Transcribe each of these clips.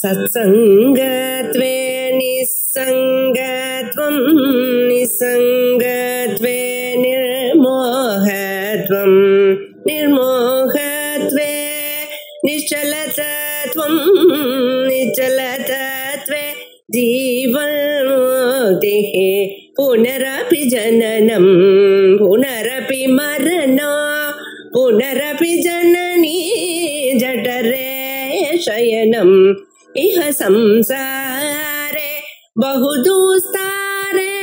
सत्संगत्वे निस्संगत्वं निस्संगत्वे निर्मोहत्वं निर्मोहत्वे निश्चलतत्वं निश्चलतत्वे जीवन्मुक्तिः पुनरपि जननं पुनरपि मरणं पुनरपि जननी जठरे शयनम् इह संसारे बहुदुस्तारे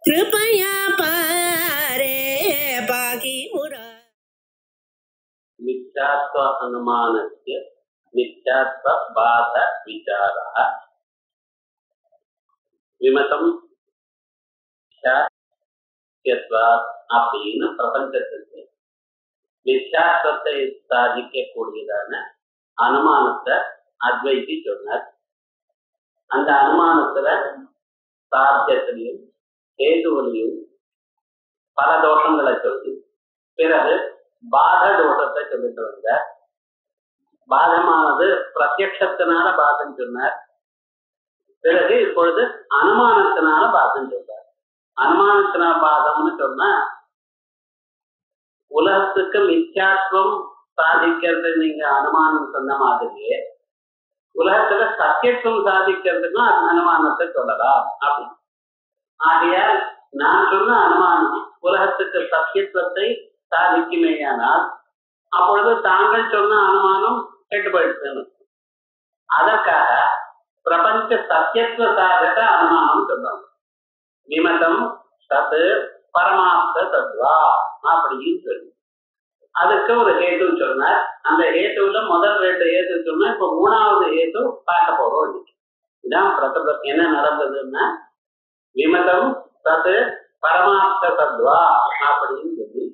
कृपया पारे पाहि मुरा। मिथ्यात्व अनुमानस्य मिथ्यात्व बाध विचारः விமதம் அப்படின்னு பிரபஞ்சத்துக்கு மித்யாத்வத்தை சாதிக்கக்கூடியதான அனுமானத்தை அத்வைதி சொன்னார். அந்த அனுமானத்துல சாத்தியத்திலையும் ஹேதுவிலையும் பல தோஷங்களை சொல்லி பிறகு பாத தோஷத்தை சொல்லிட்டு வந்தார். பாதமானது பிரத்யக்ஷத்தினால பாதம் சொன்னார். பிறகு இப்பொழுது அனுமானத்தினால பாதம் சொல்றார். அனுமானத்தினால பாதம்னு சொன்னா உலகத்துக்கு மித்யாத்வம் சாதிக்கிறது நீங்க அனுமானம் சொன்ன மாதிரியே உலகத்துல சத்தியத்துவம் சாதிக்கிறதுக்கும் அனுமானத்தை சொல்லலாம் அப்படின்னு. ஆகையால் நான் சொன்ன அனுமானம் உலகத்துக்கு சத்தியத்துவத்தை சாதிக்குமேயானால் அப்பொழுது தாங்கள் சொன்ன அனுமானம் கெட்டு போயிடுச்சுன்னு. அதற்காக பிரபஞ்ச சத்தியத்துவ சாதக அனுமானம் சொன்னாங்க. விமதம் சத்து பரமார்த்த தத்வா அப்படின்னு சொல்லி அதுக்கு ஒரு ஹேது சொன்னார். அந்த ஹேதுல முதல் 2 ஹேது சொன்னா இப்ப 3வது ஹேது பார்க்க போறோம். இதான் பிரபஞ்சம் என்ன நடந்ததுன்னா விமதம் சத்து பரமார்த்த தத்வா அப்படின்னு சொல்லி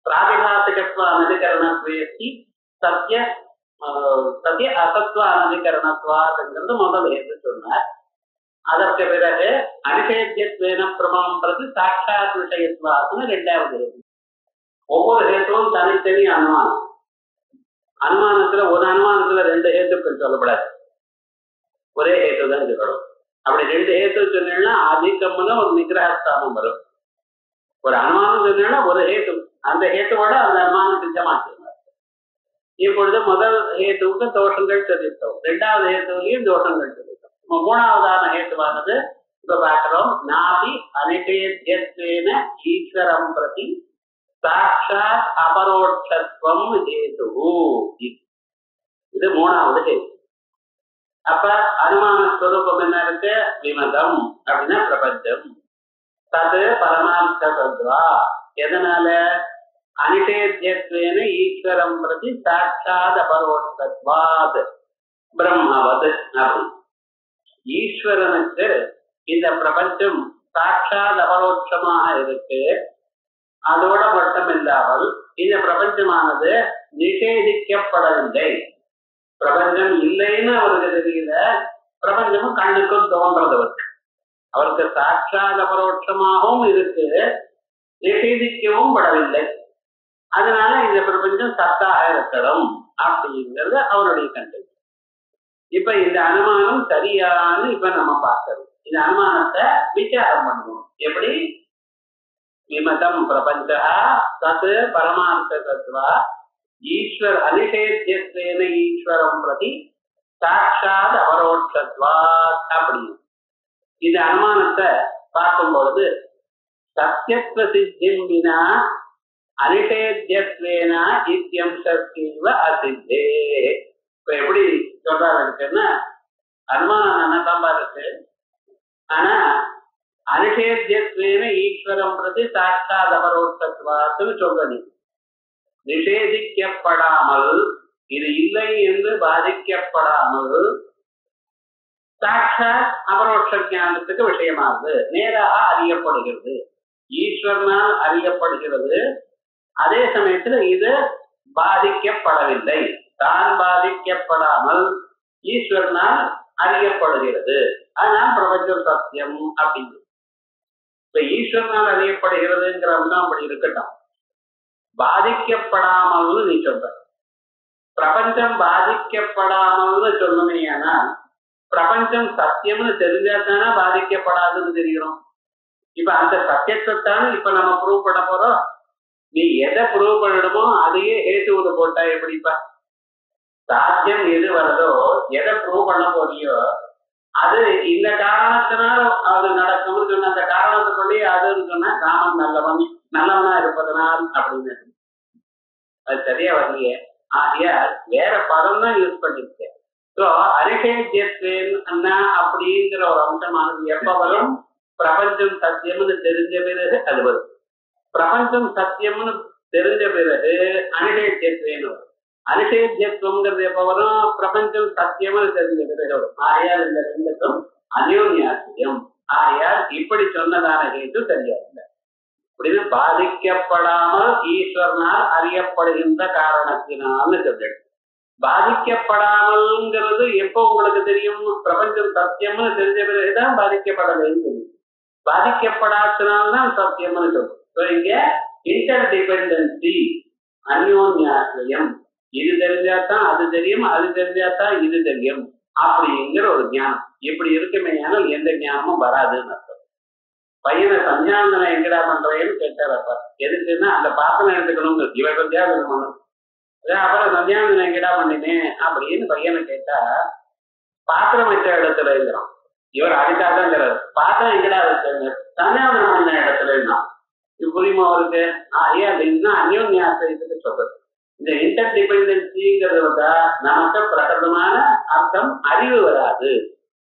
பிராதிகாசிகத்துவ அனதிகரணத்வேசி சத்திய சத்திய அசத்வ அனதிகரணத்வாங்கிறது முதல் ஹேது சொன்னார். அதற்கு பிறகு அனிஷேத்தியத்வேன பிரமம் பிரதி சாட்சாத் விஷயத்வான்னு 2வது ஹேது. ஒவ்வொரு ஹேத்துவும் தனித்தனி அனுமானம். அனுமானத்துல ஒரு அனுமானத்துல 2 ஹேத்துக்கள் சொல்லப்படாது, ஒரே ஹேத்து தான் சொல்லணும். அப்படி 2 ஹேத்து சொன்னீங்கன்னா அதிகம்னு ஒரு நிகிரகஸ்தானம் வரும். ஒரு அனுமானம் சொன்னீங்கன்னா ஒரு ஹேத்து, அந்த ஹேத்துவோட அந்த அனுமானம் சித்தமாச்சு. இப்பொழுது முதல் ஹேத்துவுக்கு தோஷங்கள் சொல்லிட்டோம், 2வது ஹேத்துவிலையும் தோஷங்கள் சொல்லிட்டோம். 3வதான ஹேத்துவானது இப்ப பார்க்கிறோம். நாபி அனிஷேத்யத்வேன ஈஸ்வரம் பிரதி சாட்சாத் அபரோட்சத்வம் ஹேது. இது 3வது ஹேத்து. அப்ப அனுமான ஸ்வரூபம் என்ன இருக்கு? விமதம் அப்படின்னா பிரபஞ்சம். தது பரமார்த்த தத்வா எதனால? அனிஷேத்யத்வேன ஈஸ்வரம் பிரதி சாட்சாத் அபரோட்சத்வாத் பிரம்மவது. அப்படி ஈஸ்வரனுக்கு இந்த பிரபஞ்சம் சாட்சாத் அபரோட்சமாக இருக்கு. அதோட மட்டும் இல்லாமல் இந்த பிரபஞ்சமானது நிஷேதிக்கப்படவில்லை. பிரபஞ்சம் இல்லைன்னு அவருக்கு தெரியல, பிரபஞ்சமும் கண்ணுக்கும் தோன்றதவருக்கு. அவருக்கு சாட்சாத் அபரோட்சமாகவும் இருக்கு, நிஷேதிக்கவும் படவில்லை. அதனால இந்த பிரபஞ்சம் சத்தாக இருக்கணும் அப்படிங்கிறது அவருடைய கண்டு. இப்ப இந்த அனுமானம் சரியானு இப்ப நம்ம பார்க்கணும். இந்த அனுமானத்தை விசாரம் பண்ணுவோம். எப்படி? விமதம் பிரபஞ்ச தத் பரமார்த்த தத்வா ஈஸ்வர் அனிஷேத்யத்வேன ஈஸ்வரம் பிரதி சாட்சாத் அபரோட்சத்வா அப்படின்னு இந்த அனுமானத்தை பார்க்கும் பொழுது சத்தியத்துவ சித்திம் வினா அனிஷேத்யத்வேன இத்யம்சஸ்தீவ அசித்தே. இப்ப எப்படி சொல்றாருன்னா அனுமானம் நன்னதான் இருக்கு, ஆனா அனிஷேத்யத்வேன ஈஸ்வரம் பிரதி சாட்சாத் அபரோட்சத்வாத்துன்னு சொல்றது. நிஷேதிக்கப்படாமல், இது இல்லை என்று பாதிக்கப்படாமல் சாட்சாத் அபரோட்ச ஞானத்துக்கு விஷயமாகுது, நேராக அறியப்படுகிறது, ஈஸ்வரனால் அறியப்படுகிறது. அதே சமயத்துல இது பாதிக்கப்படவில்லை, தான் பாதிக்கப்படாமல் ஈஸ்வரனால் அறியப்படுகிறது. அதனால் பிரபஞ்சம் சத்தியம் அப்படிங்கிறது. இப்ப ஈஸ்வரனால் அறியப்படுகிறதுங்கிற அம்சம் அப்படி இருக்கட்டும், பாதிக்கப்படாமல் நீ சொல்ற. பிரபஞ்சம் பாதிக்கப்படாமல் சொன்னமையானா பிரபஞ்சம் சத்தியம்னு தெரிஞ்சாதானே பாதிக்கப்படாதுன்னு தெரியணும். இப்ப அந்த சத்தியத்தைத்தானே இப்ப நம்ம ப்ரூவ் பண்ண போறோம். நீ எதை ப்ரூவ் பண்ணணுமோ அதையே ஹேத்துவுல போட்டா எப்படிப்பா? சாத்தியம் எது வருதோ, எதை ப்ரூவ் பண்ண போறியோ அது இந்த காரணத்தினால அது நடக்கும்னு சொன்ன, அந்த காரணத்தை சொல்லி அதுன்னு சொன்னா ராமன் நல்லவனா இருப்பதனால் அப்படின்னு அது சரியா வரலையே. ஆகையால் வேற பதம் தான் யூஸ் பண்ணிருக்கேன். ஸோ அரிஹேஜ்யத்வேன்னா அப்படிங்கிற ஒரு அம்சமானது எப்ப வரும்? பிரபஞ்சம் சத்தியம்னு தெரிஞ்ச பிறகு அது வரும். பிரபஞ்சம் சத்தியம்னு தெரிஞ்ச பிறகு அனிஷேத்தியத்வேன்னு வரும். அனிஷேத்தியத்துவங்கிறது எப்ப வரும்? பிரபஞ்சம் சத்தியம்னு தெரிஞ்ச பிறகு வரும். ஆகையால் இந்த ரெண்டுக்கும் அந்யோன்யாசியம். ஆகையால் இப்படி சொன்னதான கேட்டு சரியா இல்லை. அப்படின்னு பாதிக்கப்படாமல் ஈஸ்வரனால் அறியப்படுகின்ற காரணத்தினால்னு சொல்லிடு. பாதிக்கப்படாமல்ங்கிறது எப்போ உங்களுக்கு தெரியும்? பிரபஞ்சம் சத்தியம்னு தெரிஞ்ச பிறகுதான் பாதிக்கப்படலைன்னு தெரியும். பாதிக்கப்படாதனால்தான் சத்தியம்னு சொல்லும். இங்க இன்டர் டிபெண்டன்சி, அந்யோன்யாசிரியம், இது தெரிஞ்சாதான் அது தெரியும், அது தெரிஞ்சாதான் இது தெரியும் அப்படிங்கிற ஒரு ஞானம் இப்படி இருக்குமே. எந்த ஞானமும் வராதுன்னு அர்த்தம். பையனை சஞ்சாந்தனை எங்கடா பண்றேன்னு கேட்டாரப்ப, எதுக்குன்னா அந்த பாத்திரம் எடுத்துக்கணும், இவன் சந்தியாவதனம் பண்ணணும். அப்புறம் சந்தியாவதனம் எங்கடா பண்ணினேன் அப்படின்னு பையனை கேட்டா, பாத்திரம் வச்ச இடத்துல இருக்கிறோம். இவர் அதுக்காகங்கிறார். பாத்திரம் எங்கடா வச்சாங்க? சந்தியாவதனம் பண்ண இடத்துல இருந்தான். இது புரியுமா அவருக்கு? ஏன் அப்படின்னா அந்யோன்யாசிரியத்துக்கு சொல்றது. இந்த இன்டர் டிபெண்டன்சிங்கிறது வந்தா நமக்கு பிரகடமான அர்த்தம் அறிவு வராது.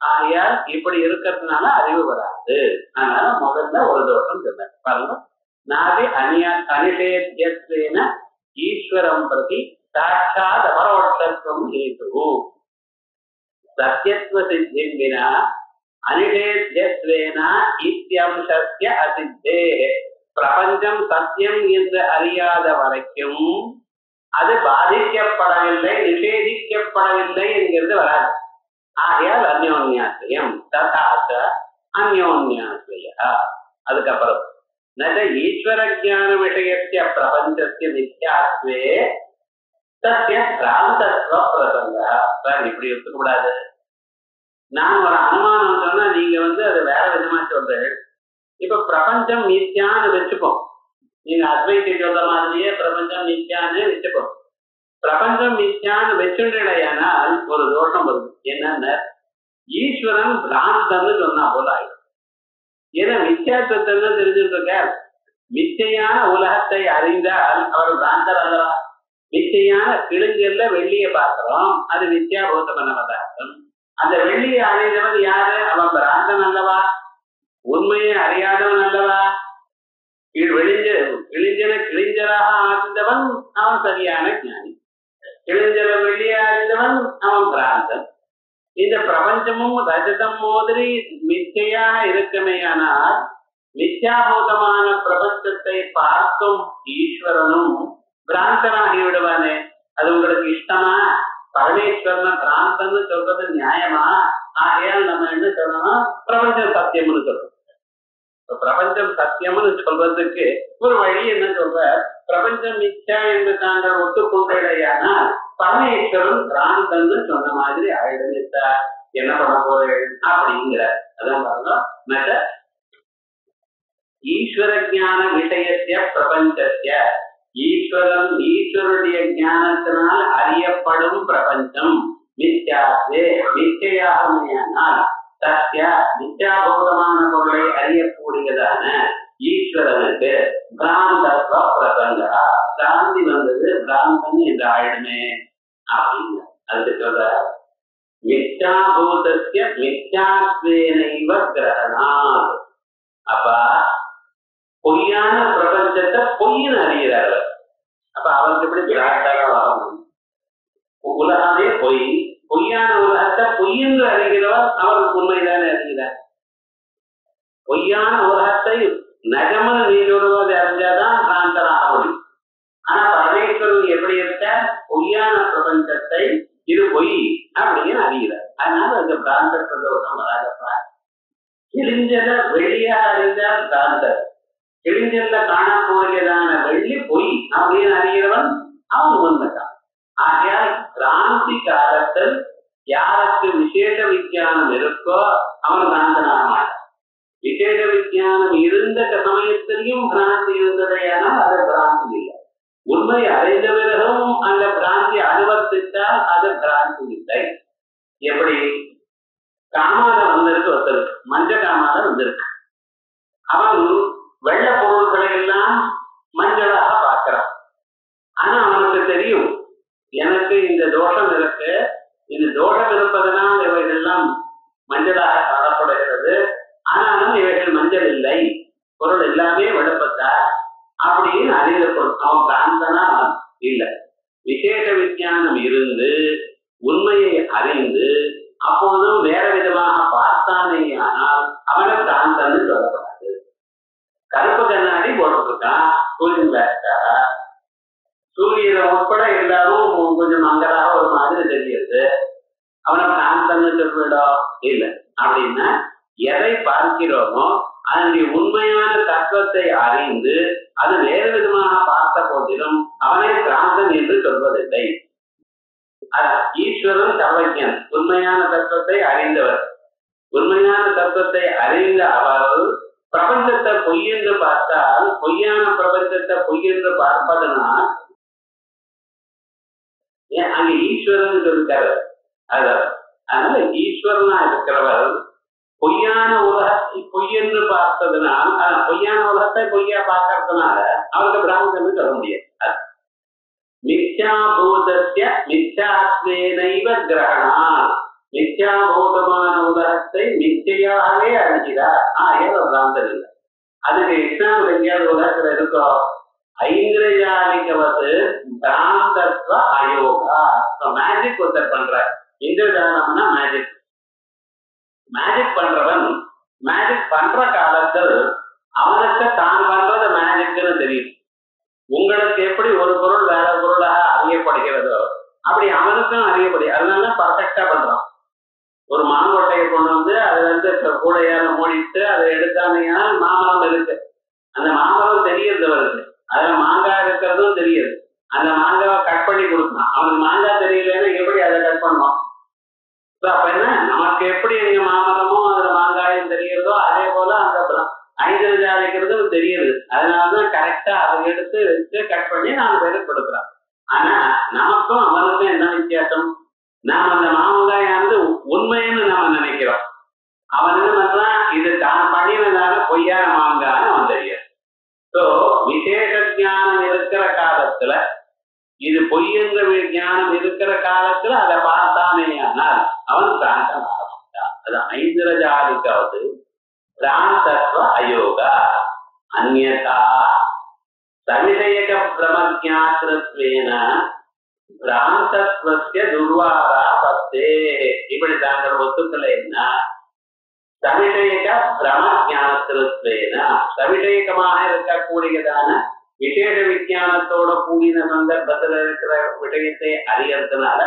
ஆகையால் இப்படி இருக்கிறதுனால அறிவு வராது. அதனால முதல்ல ஒரு தோஷம் சொன்ன பாருங்க. நாதி அனிஷேத்தியத்வேன ஈஸ்வரம் பிரதி சாட்சாத் அபரோட்சத்துவம் ஹேது சத்யத்வ சித்திம் வினா அனிஷேத்தியத்வேன இத்யம்சஸ்ய அசித்தே. பிரபஞ்சம் சத்தியம் என்று அறியாத வரைக்கும் அது பாதிக்கப்படவில்லை, நிஷேதிக்கப்படவில்லை என்கிறது வராது. ஆகையால் அந்யோன்யாசிரியம் ததாச அந்யோன்யாசிரிய. அதுக்கப்புறம் ந ஈஸ்வர ஜான விஷயத்திய பிரபஞ்சத்திய மித்யாத்வே சத்திய பிராந்தத்துவ பிரசங்க. இப்படி இருக்கக்கூடாது. நான் ஒரு அனுமானம் சொன்னா நீங்க அதை வேற விதமா சொல்றேன். இப்ப பிரபஞ்சம் மித்யான்னு வச்சுப்போம். நீங்க அத்வைத்தி சொல்ற மாதிரியே பிரபஞ்சம் மித்யான்னு வச்சுப்போம். பிரபஞ்சம் மித்யான்னு வச்சுடையானால் ஒரு தோஷம் வருது. என்னன்னா ஈஸ்வரன் பிராந்தன்னு சொன்னா போல ஆயிடும். ஏன்னா மித்யாத்வத்தை தெரிஞ்சுட்டு இருக்க. மிச்சையான உலகத்தை அறிந்தால் அவர் பிராந்தர் அல்லவா? மிச்சையான கிழிஞ்சல்ல வெள்ளியை பார்க்கிறோம், அது மித்யாபூதமான பதார்த்தம். அந்த வெள்ளியை அறிந்தவன் யாரு? அவன் பிராந்தன் அல்லவா? உண்மையை அறியாதவன் அல்லவா? கிழிஞ்சலாக ஆழ்ந்தவன் அவன் சரியான ஞானி. கிழிஞ்சல வெளியே அறிந்தவன் அவன் பிராந்தன். இந்த பிரபஞ்சமும் ரஜதம் மாதிரி மிச்சையாக இருக்குமேயானால் மித்யாபூதமான பிரபஞ்சத்தை பார்க்கும் ஈஸ்வரனும் பிராந்தனாகி விடுவானே. அது உங்களுக்கு இஷ்டமா? பரமேஸ்வரன் பிராந்தன்னு சொல்றது நியாயமா? ஆகையால் நம்ம என்ன சொல்லணும்? பிரபஞ்சம் சத்தியம்னு சொல்றோம். பிரபஞ்சம் சத்தியம்னு சொல்றதுக்கு ஒரு வழி என்ன சொல்ற? பிரபஞ்சம் மிச்சா என்று தாங்கள் ஒத்துக்கொண்டேயானால் பரமேஸ்வரன் பிராந்தன்னு சொன்ன மாதிரி ஆயிடுச்சா, என்ன பண்ண போறேன் அப்படிங்கிற. அதான் பாருங்க. ஈஸ்வர ஜான விஷயத்திய பிரபஞ்சத்திய ஈஸ்வரன் ஈஸ்வருடைய ஞானத்தினால் அறியப்படும் பிரபஞ்சம் மித்யாத்வே மிச்சையாகமையானால் சத்திய மித்யாபூதமான பொருளை அறியக்கூடியதான ஈஸ்வரனுக்கு பிராந்தத்துவ பிரசங்க. பிராந்தி வந்தது பிராந்தன் என்று ஆயிடுமே அப்படின்னு அதுக்கு சொல்ற. மித்யாபூதத்திய மித்யாத்வேனைவ கிரகணாத். அப்ப பொய்யான பிரபஞ்சத்தை பொய்ன்னு அறிகிறார். அப்ப அவருக்கு எப்படி பிரார்த்தகம்? உலகமே பொய், பொய்யான உலகத்தை பொய்யென்று அறிகிறவர் அவருக்கு உண்மைதானே அறிகிறார். பொய்யான உலகத்தை நகமன நீரோடு அறிஞ்சாதான் பிராந்தனாக முடியும். ஆனா பரமேஸ்வரன் எப்படி இருக்க? பொய்யான பிரபஞ்சத்தை இது பொய் அப்படின்னு அறிகிறார். அதனால அந்த பிராந்த பிரதோஷம் வராதப்பா. கிழிஞ்சல வெளியா அறிந்தால் பிராந்தர், கிழிஞ்சல்ல காணக்கூடியதான வெள்ளி பொய் அப்படின்னு அறிகிறவன் அவன் உண்மைதான். ஆகையால் கிராந்தி காலத்தில் யாருக்கு விசேஷ விஞ்ஞானம் இருக்கோ அவன் பிராந்தனாக மாட்டான். விசேஷ விஞ்ஞானம் இருந்த சமயத்திலையும் பிராந்தி இருந்ததையானால் அது பிராந்தி இல்லை. உண்மை அறிந்த பிறகும் அந்த பிராந்தி அனுவர்த்தித்தால் அது பிராந்தி இல்லை. எப்படி காமால வந்திருக்கு, ஒருத்தருக்கு மஞ்ச காமால வந்திருக்கு, அவன் வெள்ள பொருள்களை எல்லாம் மஞ்சளாக பார்க்கிறான். ஆனா அவனுக்கு தெரியும் எனக்கு இந்த தோஷம் இருக்கு, இந்த தோஷம் இருப்பதனால் இவைகள்லாம் மஞ்சளாக காணப்படுகிறது, ஆனாலும் இவைகள் மஞ்சள் இல்லை, பொருள் எல்லாமே வெளுப்பத்தா அப்படின்னு அறிந்த பொருள். அவன் பிராந்தனா இல்லை. விசேஷ விஞ்ஞானம் இருந்து உண்மையை அறிந்து அப்போதும் வேற விதமாக பார்த்தானே ஆனால் அவனை பிராந்தன்னு சொல்லப்படாது. கருப்பு கண்ணாடி போட்டிருக்கான், சூரியன் கிளாஸ்க்காக, சூரியனை உட்பட எல்லாரும் கொஞ்சம் மங்களாக ஒரு மாதிரி தெரியுது, அவனை பிராந்தன்னு சொல்லிடும் இல்லை. அப்படின்னா எதை பார்க்கிறோமோ அதனுடைய உண்மையான தத்துவத்தை அறிந்து அது வேறு விதமாக பார்த்த போதிலும் அவனை பிராந்தன் என்று சொல்வதில்லை. ஈஸ்வரன் சர்வஜன், உண்மையான தத்துவத்தை அறிந்தவர். உண்மையான தத்துவத்தை அறிந்த அவர் பிரபஞ்சத்தை பொய் என்று பார்த்தால் பொய்யான பிரபஞ்சத்தை பொய் என்று பார்ப்பதனால் அங்க ஈஸ்வரன் இருக்காரு. அதனால ஈஸ்வரனா இருக்கிறவர் பொய்யான உலகத்தை பொய் என்று பார்த்ததுனால், பொய்யான உலகத்தை பொய்யா பார்க்கறதுனால அவருக்கு பிராமணன் சொல்ல முடியாது. மித்யாபூதஸ்ய மித்யாத்வேனைவ கிரகணா, மித்யாபூதமான உலகத்தை மிச்சையாகவே அழிக்கிறார். ஏதோ பிராந்தன் இல்லை. அதுக்கு எக்ஸாம்பிள் எங்கேயாவது உலகத்துல இருக்கோ, ஐந்திரஜாலிகவது பிராந்தத்வ அயோகா. மேஜிக் ஒருத்தர் பண்றார். இந்திரஜாலம்னா மேஜிக். மேஜிக் பண்றவன் மேஜிக் பண்ற காலத்தில் அவனுக்கு தான் பண்றது மேஜிக்னு தெரியும். உங்களுக்கு எப்படி ஒரு பொருள் வேற பொருளாக அறியப்படுகிறதோ அப்படி அவனுக்கும் அறியப்படி, அதனால பர்ஃபெக்டா பண்றான். ஒரு மாங்கொட்டையை கொண்டு வந்து அதுல இருந்து கூடையால மூடிட்டு அதை எடுத்தானீங்கன்னா மாமரம் இருக்கு, அந்த மாமரம் தெரியுது அவருக்கு, அதுல மாங்காய் இருக்கிறதும் தெரியுது. அந்த மாங்காவை கட் பண்ணி கொடுக்கலாம். அவனுக்கு மாங்காய் தெரியலன்னா எப்படி அதை கட் பண்ணுவான்? அப்ப என்ன, நமக்கு எப்படி எங்க மாமரமோ அதுல மாங்காயும் தெரியுதோ அதே போல அந்த ஐந்திரஜாலிக்கிறதும் தெரியுது. அதனாலதான் கரெக்டா அதை எடுத்து வச்சு கட் பண்ணி நாம பேருக்கு கொடுக்குறோம். ஆனா நமக்கும் அவனுக்கும் என்ன வித்தியாசம்? நாம அந்த மாங்காயானது உண்மைன்னு நம்ம நினைக்கிறோம். அவன் என்ன பண்றான், இது தான் பண்ணினதால பொய்யான மாங்கான்னு அவன் தெரியும். சோ விசேஷ ஞானம் இருக்கிற காலத்துல, இது பொய் என்ற ஞானம் இருக்கிற காலத்துல அதை பார்த்தானே ஆனால் அவன் பிராந்தம் ஆரம்பித்தான். அது ஐந்திரஜாலிக்காவது பிராந்தத்வ அயோகா. அந்யதா சவிஷயக பிரமஜாத்திரத்வேன பிராந்தத்வஸ்ய துர்வாரா பத்தே. இப்படி தாங்கள் ஒத்துக்கலைன்னா சவிஷயக பிரமஜாத்திரத்வேன, சவிஷயகமாக இருக்கக்கூடியதான விசேஷ விஞ்ஞானத்தோட கூடின சந்தர்ப்பத்தில் இருக்கிற விஷயத்தை அறியறதுனால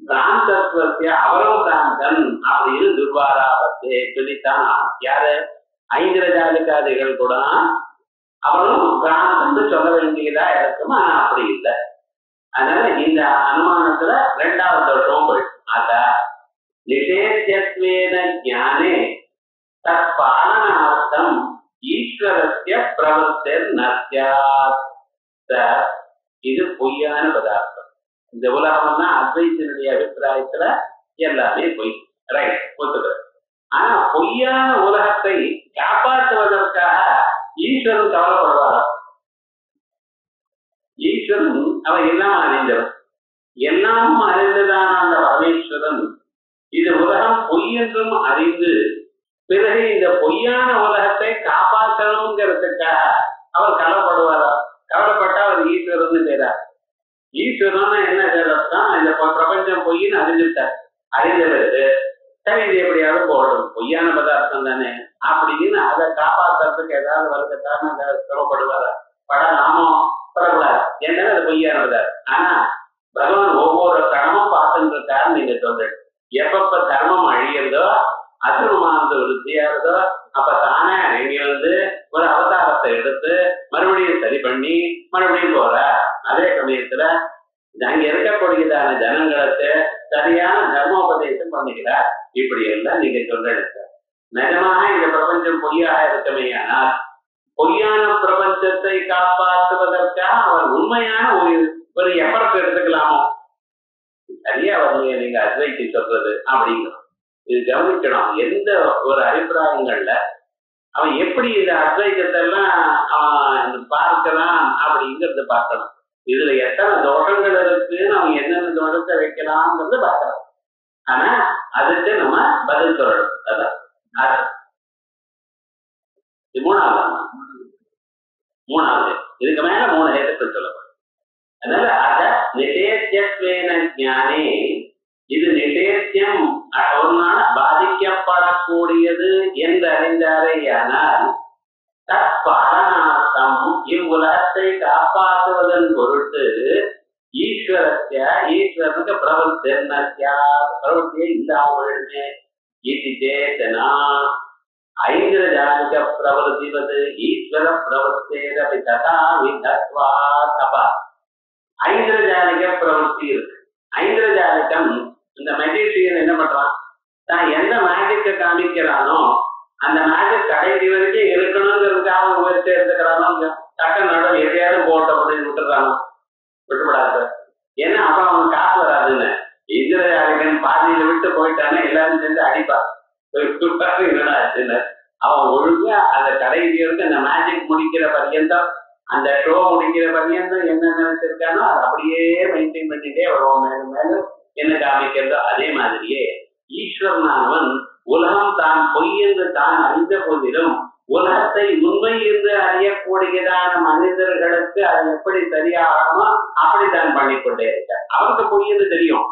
பிராந்தத்வஸ்ய அவரும் பிராந்தன் அப்படின்னு துர்வாராபத்தே சொல்லித்தான். யாரு? ஐந்திரஜாலிகாதிகள் கூட அவரும் பிராந்தன் சொல்ல வேண்டியதா இருக்கும். ஆனா அப்படி இல்லை. அதனால இந்த அனுமானத்துல ரெண்டாவது தோஷம் போயிடுச்சு. அத நிஷேத்தியத்வேன ஞானே தற்பாலனார்த்தம் ஈஸ்வரஸ்ய பிரவர்த்தர் நஸ்யாத். இது பொய்யான பதார்த்தம். இந்த உலகம் தான் அத்வைத்தினுடைய அபிப்பிராயத்துல எல்லாமே பொய், ரைட், ஒத்துக்கிறது. ஆனா பொய்யான உலகத்தை காப்பாற்றுவதற்காக ஈஸ்வரன் கவலைப்படுவார். ஈஸ்வரன் அவன் எல்லாம் அறிந்தவன், எல்லாம் அறிந்ததான அந்த பரமேஸ்வரன் இது உலகம் பொய் என்றும் அறிந்து பிறகு இந்த பொய்யான உலகத்தை காப்பாற்றணுங்கிறதுக்காக அவர் கவலைப்படுவாரா? கவலைப்பட்டா அவர் ஈஸ்வரன் பேரார். ஈஸ்வரன் என்ன செய்யறதுதான், இந்த பிரபஞ்சம் பொய்ன்னு அறிஞ்சுட்டார். அறிந்தவருக்கு சரி இது எப்படியாவது போடும், பொய்யான பதார்த்தம் தானே அப்படின்னு அதை காப்பாற்றுறதுக்கு ஏதாவது வருகத்தான சிரமப்படுவாரா? நாமும் படக்கூடாது, என்ன அது பொய்யான பதார்த்தம். ஆனா பகவான் ஒவ்வொரு கர்மம் பார்த்துட்டு இருக்காருன்னு நீங்க சொல்றேன். எப்பப்ப கர்மம் அழியறதோ அசுரமானது விருத்தியாகிறதோ அப்ப தானே இங்க ஒரு அவதாரத்தை எடுத்து மறுபடியும் சரி பண்ணி மறுபடியும் போற. அதே சமயத்துல அங்க இருக்கக்கூடியதான ஜனங்களுக்கு சரியான தர்மோபதேசம் பண்ணுகிறார். இப்படி எல்லாம் நீங்க சொல்றீங்க. நிஜமாக இந்த பிரபஞ்சம் பொய்யாக இருக்கமேயானால் பொய்யான பிரபஞ்சத்தை காப்பாற்றுவதற்காக அவர் உண்மையான ஒரு எஃபர்ட் எடுத்துக்கலாமோ? சரியா வரலையே நீங்க அத்வைத்தி சொல்றது அப்படிங்கிறோம். இது கவனிக்கணும். எந்த ஒரு அபிப்பிராயங்கள்ல அவன் எப்படி இந்த அத்வைதத்தை எல்லாம் அவன் பார்க்கலாம் அப்படிங்கிறது பார்க்கணும். இதுல எத்தனை தோஷங்கள் இருக்குன்னு அவன் என்னென்ன தோஷத்தை வைக்கலாம்ங்கிறது பார்க்கலாம். ஆனா அதுக்கு நம்ம பதில் சொல்லணும். அதான் மூணாவது இதுக்கு மேல 3 ஹேத்துக்கள் சொல்லப்படும். அதனால அத நிஷேத்தியத்வேன ஞானே, இது நிஷேத்தியம் ஒரு நாள் பாதிக்கப்படக்கூடியது என்று அறிந்தாரேயானால் தற்பாலனார்த்தம் இவ்வுலகத்தை காப்பாற்றுவதன் பொருட்டு ஈஸ்வரனுக்கு பிரவருத்தியே இல்லாம இது சேத்தனா ஐந்திரஜாலிக பிரவருத்திவது ஈஸ்வர பிரவருத்தேரபி ததா விதத்வா தபா. ஐந்திரஜாலிக பிரவருத்தி இருக்கு. ஐந்திரஜாலிகம் இந்த மெஜிஷியன் என்ன பண்றான்? தான் எந்த மேஜிக்க காமிக்கிறானோ அந்த மேஜிக் கடைசி வரைக்கும் இருக்கணுங்கிறதுக்காக முயற்சி எடுத்துக்கிறானோ, டக்க நடுவு எதையாவது போட்ட அப்படின்னு விட்டுறானோ, விட்டுவிடாது. ஏன்னா அப்ப அவன் காசு வராதுன்னு. இந்திரஜாலிகன் பாதியில விட்டு போயிட்டானே எல்லாரும் சேர்ந்து அடிப்பா. அவன் ஒழுங்கா அந்த கடைசி வரைக்கும் அந்த மேஜிக் முடிக்கிற பர்யந்தம், அந்த ஷோ முடிக்கிற பர்யந்தம் என்ன நினைச்சிருக்கானோ அது அப்படியே மெயின்டைன் பண்ணிட்டே வருவோம். மேலும் மேலும் என்ன காமிக்கிறதோ அதே மாதிரியே ஈஸ்வரனானவன் உலகம் தான் பொய் என்று தான் அறிந்த போதிலும் உலகத்தை உண்மை என்று அறியக்கூடியதான மனிதர்களுக்கு அது எப்படி சரியாகணுமோ அப்படித்தான் பண்ணிக்கொண்டே இருக்க. அவனுக்கு பொய் என்று தெரியும்.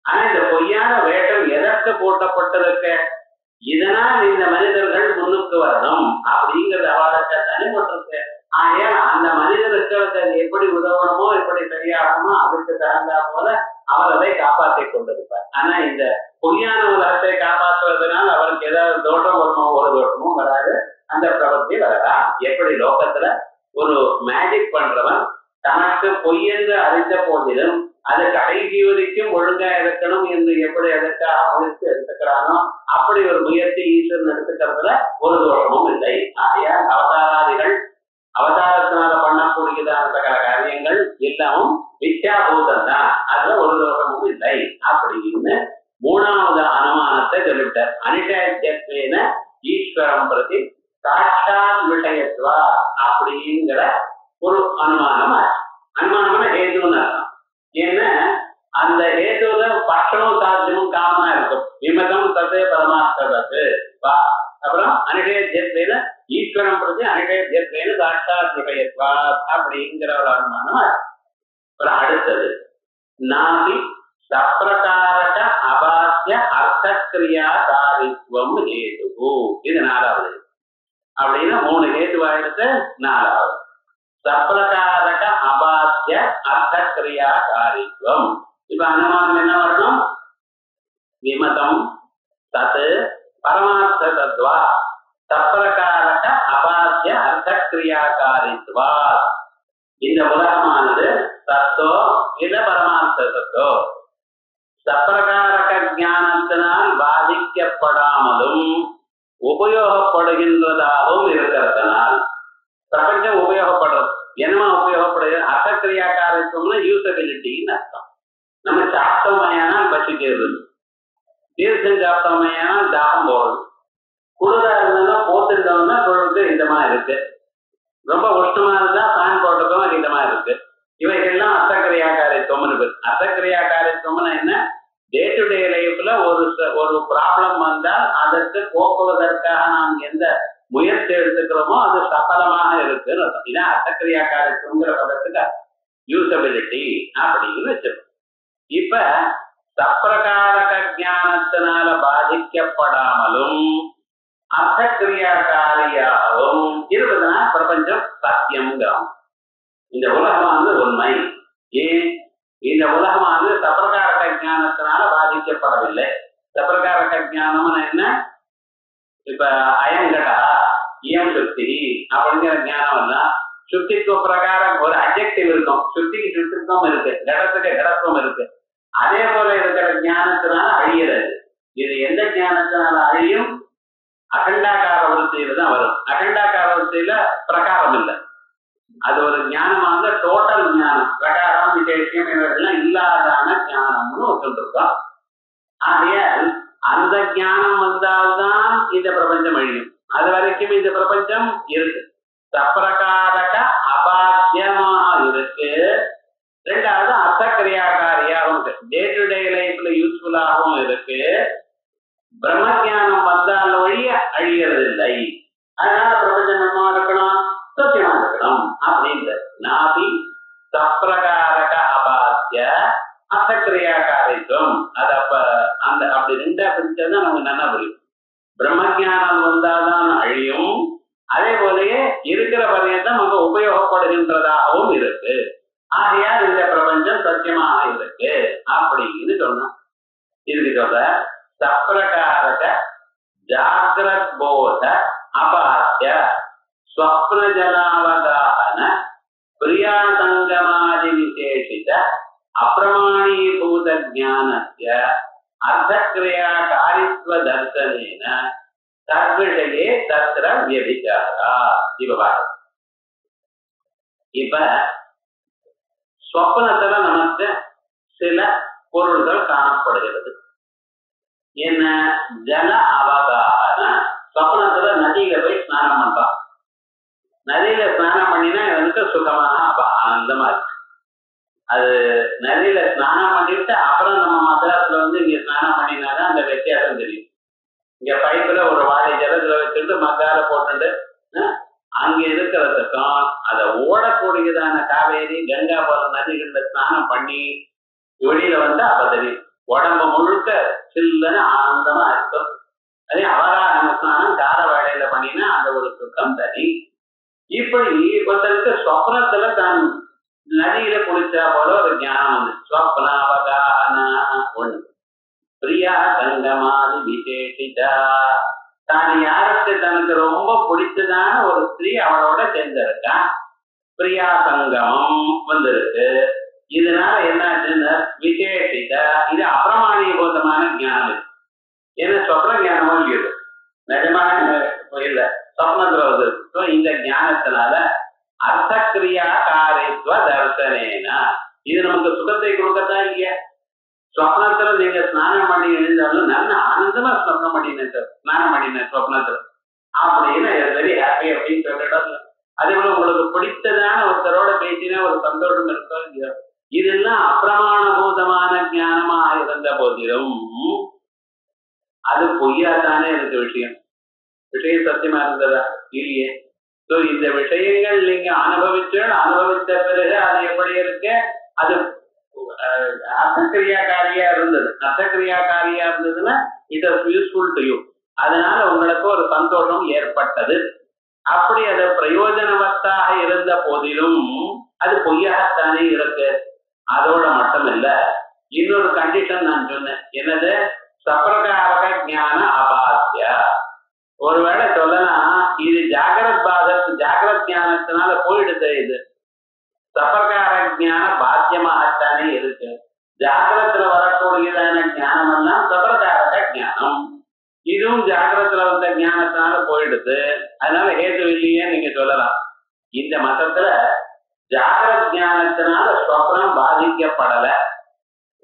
ஆனா இந்த பொய்யான வேட்டம் எதற்கு போட்டப்பட்டிருக்க? இதனால் இந்த மனிதர்கள் முன்னுக்கு வரணும் அப்படிங்கிறது அவளுக்கு தனிப்பட்டிருக்க. ஆகையால் அந்த மனிதர்களுக்கு அது எப்படி உதவணுமோ எப்படி சரியாகணுமோ அதுக்கு தகுந்தா போல அவர் அதை காப்பாற்றிக் கொண்டிருப்பார். ஆனா இந்த பொய்யான உலகத்தை காப்பாற்றுவதனால் அவருக்கு ஏதாவது தோஷம் வருமோ? ஒரு தோஷமும் வராது, அந்த பிரவர்த்தி வரலாம். எப்படி லோகத்துல ஒரு மேஜிக் பண்றவன் தனக்கு பொய் என்று அறிந்த போதிலும் அது கடைசி வரைக்கும் ஒழுங்கா இருக்கணும் என்று எப்படி அதற்காக முயற்சி எடுத்துக்கிறானோ அப்படி ஒரு முயற்சி ஈஸ்வரன் எடுத்துக்கிறதுல ஒரு தோஷமும் இல்லை. ஆகையால் அவதாராதிகள் அவதாரத்தினால பண்ணக்கூடியதான சகல காரியங்கள் எல்லாமும் மித்யாபூதம் தான், அதுல ஒரு தோஷமும் இல்லை அப்படின்னு 3வது அனுமானத்தை சொல்லிவிட்டார். அனிஷேத்தியத்வேன ஈஸ்வரம் பிரதி சாட்சாத் விஷயத்வா அப்படிங்கிற ஒரு அனுமானம். அனுமானம்னா ஹேதுன்னு அர்த்தம். ஏன்னா அந்த ஹேதுல பட்சமும் சாத்தியமும் காமனா இருக்கும். விமதம் தது பரமார்த்தது. அப்புறம் அனிஷேத்தியத்வேன ஈஸ்வரம் பிரதி அனிஷேத்தியத்வேன சாட்சாத் விஷயத்வா அப்படிங்கிற ஒரு அனுமானம். அப்புறம் அடுத்தது நாபி சப்பிரகாரக அபாத்திய அர்த்தக்கிரியா தாரித்வம் ஹேது. இது 4வது. அப்படின்னா 3 ஹேதுவாயிடுத்து 4வது. சப்பிரகாரக அபாத்திய அர்த்தக்கிரியா தாரித்வம். இப்ப அனுமானம் என்ன வரணும்? விமதம் தது பரமார்த்த தத்வா சப்பிரகாரக அபாத்திய அர்த்தக்கிரியாகாரித்வா. இந்த உலகமானது தத்தோ இல்ல பரமார்த்த தத்தோ சப்பிரகாரக ஞானத்தினால் பாதிக்கப்படாமலும் உபயோகப்படுகின்றதாகவும் இருக்கிறதுனால் பிரபஞ்சம் உபயோகப்படுறது. என்னமா உபயோகப்படுகிறது? அர்த்தக்கிரியாகாரித்துவம்னா யூசபிலிட்டின்னு அர்த்தம். நம்ம சாப்பிட்டோமையானால் பசிக்கிறது, தீர்த்தம் சாப்பிட்டோமையானால் தாகம் போறது, குளிரா இருந்தா போட்டுட்டோம்னா குளிருக்கு இதமா இருக்கு, ரொம்ப உஷ்ணமா இருந்தா ஃபேன் போட்டதும் இதமா இருக்கு. இவைகள்லாம் அர்த்தக்கிரியாகாரித்துவம் இருக்கு. அர்த்தக்கிரியாகாரித்துவம்னா என்ன? டே டு டே லைஃப்ல ஒரு ப்ராப்ளம் வந்தால் அதற்கு போக்குவதற்காக நாம் எந்த முயற்சி எடுத்துக்கிறோமோ அது சஃலமாக இருக்குன்னு அர்த்தம். இதான் அர்த்தக்கிரியாகாரித்துவங்கிற பதத்துக்கு யூசபிலிட்டி அப்படின்னு வச்சிருக்கோம். இப்ப சப்பிரகாரக ஞானத்தினால பாதிக்கப்படாமலும் அர்த்தக்கிரியாகாரியாகவும் இருப்பதனால் பிரபஞ்சம் சத்தியம்ங்கிறோம். இந்த உலகமானது உண்மை. ஏன்? இந்த உலகமானது சப்பிரகாரக ஞானத்தினால பாதிக்கப்படவில்லை. சப்பிரகாரக ஞானம்னு என்ன? இப்ப அயங்கடா இயம் சுத்தி அப்படிங்கிற ஞானம் எல்லாம் சுத்தித்துவ பிரகாரம் ஒரு அப்ஜெக்டிவ் இருக்கும். சுத்திக்கு சுத்தித்துவம் இருக்கு, கடத்துக்கு கடத்துவம் இருக்கு. அதே போல இருக்கிற ஞானத்தினால அழியிறது. இது எந்த ஞானத்தினால அழியும்? அகண்டாகார வரிசையில தான் வரும். அகண்டாகார வரிசையில பிரகாரம் இல்லை. அது ஒரு ஞானமாக டோட்டல் ஞானம், பிரகாரம் விசேஷம் இவர்கள்லாம் இல்லாதான ஞானம்னு சொல்லிருக்கோம். ஆகையால் அந்த ஞானம் வந்தால்தான் இந்த பிரபஞ்சம் அழியும். அது வரைக்கும் இந்த பிரபஞ்சம் இருக்கு. சப்பிரகாரக அபாத்தியமாக இருக்கு. ரெண்டாவது அர்த்தக்கிரியாகாரியாகவும் இருக்கு. டே டு டே லைஃப்ல யூஸ்ஃபுல்லாகவும் இருக்கு. பிரம்ம ஜானம் வந்தால் வழிய அழியறது இல்லை. அதனால பிரபஞ்சம் என்னமா இருக்கணும்? சத்தியமா இருக்கணும் அப்படின்றது. நாபி சப்பிரகாரக அபாத்திய அர்த்தக்கிரியாகாரித்துவம். அது அப்ப அந்த அப்படி ரெண்டா பிரிச்சதுதான் நமக்கு நல்லா புரியும். பிரம்ம ஜானம் வந்தால்தான் அழியும். அதே போலயே இருக்கிற பரியந்தம் நமக்கு உபயோகப்படுகின்றதாகவும் இருக்கு. ஆகையால் இந்த பிரபஞ்சம் சத்தியமாக இருக்கு அப்படின்னு சொன்னா, இதுக்கு சொல்ற சப்பிரகாரக ஜாகிரத் போத அபாத்திய ஸ்வப்ன ஜலாவகான பிரியாசங்கமாதி விசேஷித அப்பிரமாணீபூத ஞானஸ்ய அர்த்தக்ரியா காரித்வ தர்சனேன தத்விஷயே தத்ர வியபிச்சாரா. இப்ப ஸ்வப்னத்துல நமக்கு சில பொருள்கள் காணப்படுகிறது. என்ன? ஜல அவகான. ஸ்வப்னத்துல நதியில போய் ஸ்நானம் பண்றான். நதியில ஸ்நானம் பண்ணினா எனக்கு சுகமாக ஆனந்தமா இருக்கு. அது நதியில ஸ்நானம் பண்ணிட்டு அப்புறம் நம்ம மதுராத்துல இங்க ஸ்நானம் பண்ணினாதான் அந்த வித்தியாசம் தெரியும். இங்க பைப்புல ஒரு வாழை ஜலத்துல வச்சுட்டு மக்கால போட்டுட்டு அங்க இருக்கிறதுக்கும் அதை ஓடக்கூடியதான காவேரி கங்கா போல நதிகள்ல ஸ்நானம் பண்ணி வெளியில அப்ப தெரியும். உடம்பு முழுக்க சில்லுன்னு ஆனந்தமா இருக்கும். அதே அவகான ஸ்நானம் கார வேலையில பண்ணினா அந்த ஒரு சுத்தம் தனி. இப்படி ஒருத்தருக்கு ஸ்வப்னத்துல தான் நதியில குளிச்சா போல ஒரு ஞானம் வந்து ஸ்வப்ன அவகான ஒண்ணு. பிரியா சங்கமாதி விசேஷிதா. தான் யாருக்கு தனக்கு ரொம்ப பிடிச்சதான ஒரு ஸ்திரீ அவளோட சேர்ந்திருக்கான். பிரியா சங்கமம் வந்திருக்கு. இதனால என்னாச்சுன்னு விசேஷித. இது அப்பிரமாணீபூதமான ஞானம் இருக்கு. ஏன்னா சொப்ன ஞானமும் இல்லையது நிஜமான இல்ல, சொப்னத்துல வருது. இந்த ஞானத்தினால அர்த்தக்கிரியா காரித்வ தர்சனேனா இது நமக்கு சுகத்தை கொடுக்கத்தான் இல்லையா? ஸ்வப்னத்துல நீங்க ஸ்நானம் பண்ணி எழுந்தாலும் நல்ல ஆனந்தமா ஸ்வப்னம் பண்ணினேன் சார், ஸ்நானம் பண்ணினேன் ஸ்வப்னத்துல அப்படின்னு வெரி ஹாப்பி அப்படின்னு சொல்லிடும். அதே போல உங்களுக்கு பிடித்ததான ஒருத்தரோட பேசினா ஒரு சந்தோஷம் இருக்கோ இல்லையோ? இதெல்லாம் அப்பிரமாணபூதமான ஞானமாக இருந்த போதிலும் அது பொய்யாதானே இருக்கு. விஷயம் சத்தியமா இருந்ததா இல்லையே? இந்த விஷயங்கள் நீங்க அனுபவித்த பிறகு அது எப்படி இருக்கு? அது அர்த்தக்கிரியாக்காரியா இருந்தது. அர்த்தக்கிரியாக்காரியா இருந்ததுன்னா it is useful to you. அதனால உங்களுக்கு ஒரு சந்தோஷம் ஏற்பட்டது. அப்படி அது பிரயோஜனவத்தாக இருந்த போதிலும் அது பொய்யாகத்தானே இருக்கு. அதோட மட்டும் இல்ல, இன்னொரு கண்டிஷன் நான் சொன்னேன். என்னது? சப்பிரகாரக ஞான அபாத்திய. ஒருவேளை சொல்லலாம் இது ஜாகிரத் ஞானத்தினால போயிடுது. இது சப்பிரகார ஞான பாத்தியமாகத்தானே இருக்கு. ஜாகிரத்துல வரக்கூடியதான ஞானம் எல்லாம் சப்பிரகாரக ஞானம். இதுவும் ஜாகிரத்துல வந்த ஞானத்தினால போயிடுது. அதனால ஹேது இல்லையே நீங்க சொல்லலாம். இந்த மதத்துல ஜாகிரத் ஞானத்தினால ஸ்வப்னம் பாதிக்கப்படல.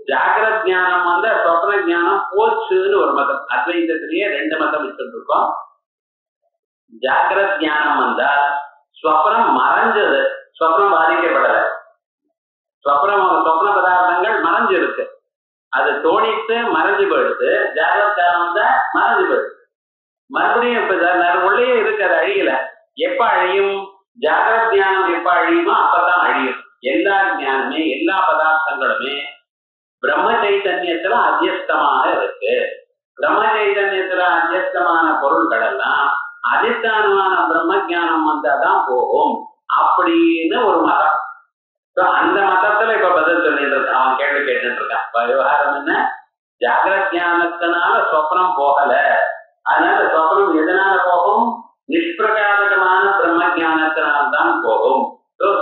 ஜாகிரத் ஞானம் வந்த ஸ்வப்ன ஞானம் போச்சுன்னு ஒரு மதம். அத்வைதத்திலேயே 2 மதம் வச்சுட்டு இருக்கோம். ஜாகிரத் ஞானம் வந்தால் ஸ்வப்னம் மறைஞ்சது, ஸ்வப்னம் பாதிக்கப்படல. ஸ்வப்ன பதார்த்தங்கள் மறைஞ்சிருக்கு. அது தோணித்து மறைஞ்சு போயிடுது. ஜாகிரத் ஞானம் வந்தா மறைஞ்சு போயிடுது. மறுபடியும் இப்ப உள்ளே இருக்கு, அது அழியல. எப்ப அழியும்? ஜாகிரத் ஞானம் எப்ப அழியுமோ அப்பதான் அழியும். எல்லா ஞானமே எல்லா பதார்த்தங்களுமே பிரம்ம சைதன்யத்துல அத்தியஸ்தமாக இருக்கு. பிரம்ம சைதன்யத்துல அத்தியஸ்தமான பொருள்கள் எல்லாம் அதிஷ்டானமான பிரம்ம ஜானம் வந்தாதான் போகும் அப்படின்னு ஒரு மதம். அந்த மதத்துல இப்ப பதில் சொல்லிட்டு இருக்க, அவன் கேள்வி கேட்டுட்டு இருக்கான். விவகாரம் என்ன? ஜாகிரத் ஞானத்தினால சொப்னம் போகல. அதனால சொப்னம் எதனால போகும்? நிஷ்பிரகாரகமான பிரம்ம ஜானத்தினால்தான் போகும்.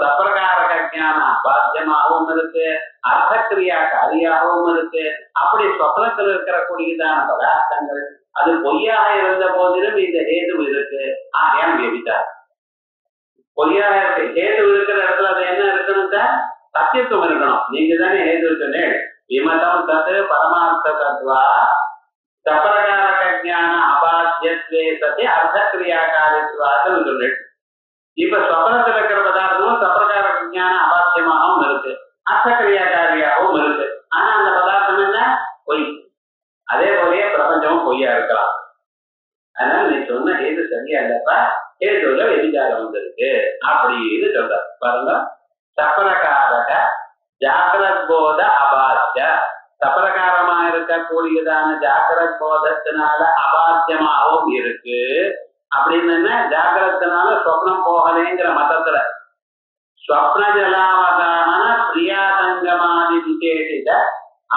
சப்பிரகாரக ஞானம் பாத்தியமாகவும் இருக்கு, அர்த்த அர்த்தக்கிரியாக்காரியாகவும் இருக்கு. அப்படி சொப்னத்தில் இருக்கக்கூடியதான பதார்த்தங்கள் அது பொய்யாக இருந்த போதிலும் இந்த ஹேது இருக்கு. ஆகையால் வியபிச்சாரம். பொய்யாக இருக்கு ஹேது இருக்கிற இடத்துல அது என்ன இருக்கணும் சார்? சத்தியத்துவம் இருக்கணும். நீங்க தானே ஹேது இருக்குன்னு விமதம் தத்து பரமார்த்த தத்வா சப்ரகாரக ஞான அபாத்தியத்வே சத்தி அர்த்தக்கிரியாக்காரித்வான்னு சொல்லு. இப்ப சொப்னத்தில் இருக்கிற பதார்த்தமும் சப்ரகாரக ஞான அபாத்தியமாகவும் இருக்கு, அர்த்தக்கிரியாக்காரியாகவும் இருக்கு. ஆனா அந்த பதார்த்தம் என்ன? பொய். அதே போலயே பிரபஞ்சமும் பொய்யா இருக்கலாம். அதனால நீ சொன்ன ஹேது சரியா இல்லப்பா, ஹேதுல விசாரம் வந்திருக்கு அப்படின்னு சொல்ற பாருங்க. சப்ரகாரக ஜாகிரத் போத அபாத்திய, சப்ரகாரமா இருக்கக்கூடியதான ஜாகிரத் போதத்தினால அபாத்தியமாகவும் இருக்கு. அப்படின்னு என்ன? ஜாகிரத்தினால சொப்னம் போகலேங்கிற மதத்துல ஸ்வப்ன ஜலாவகாமன பிரியாசங்கமாதி விசேஷித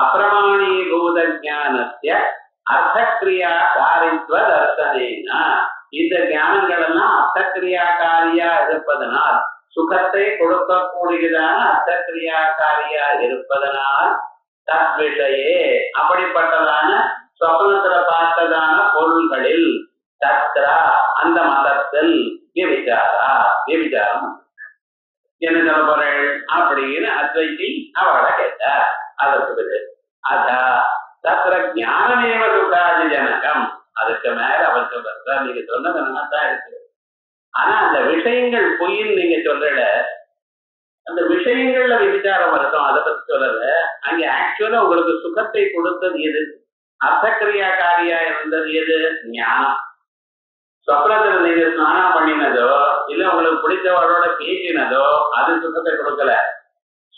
அப்பிரமாணீபூத ஞானஸ்ய அர்த்தக்கிரியா காரித்வ தர்சனேன. இந்த ஞானங்கள் எல்லாம் அர்த்தக்கிரியாக்காரியா இருப்பதனால், சுகத்தை கொடுக்கக்கூடியதான அர்த்தக்கிரியாக்காரியா இருப்பதனால் தத் விஷயே அப்படிப்பட்டதான சொப்னத்துல பார்த்ததான பொருள்களில் தத்ரா அந்த மதத்தில் வியபிச்சாரம் என்ன சொல்ல போறேன் அப்படின்னு அத்வைதி அவளை கேட்டார். அதற்கு பிறகு அதா தத்ர ஞானமேவ சுகாதி ஜனகம். அதுக்கு மேல அவர் சொல்ற நீங்க சொன்னது தான் இருக்கு. ஆனா அந்த விஷயங்கள் பொய்ன்னு நீங்க சொல்ற அந்த விஷயங்கள்ல விசாரம் வரட்டும், அதை பத்தி சொல்லல. அங்க ஆக்சுவலா உங்களுக்கு சுகத்தை கொடுத்தது எது? அர்த்தக்கிரியாக்காரியா இருந்தது எது? ஞானம். சொப்னத்துல நீங்க ஸ்நானம் பண்ணினதோ இல்ல உங்களுக்கு பிடிச்சவரோட பேசினதோ அது சுகத்தை கொடுக்கல.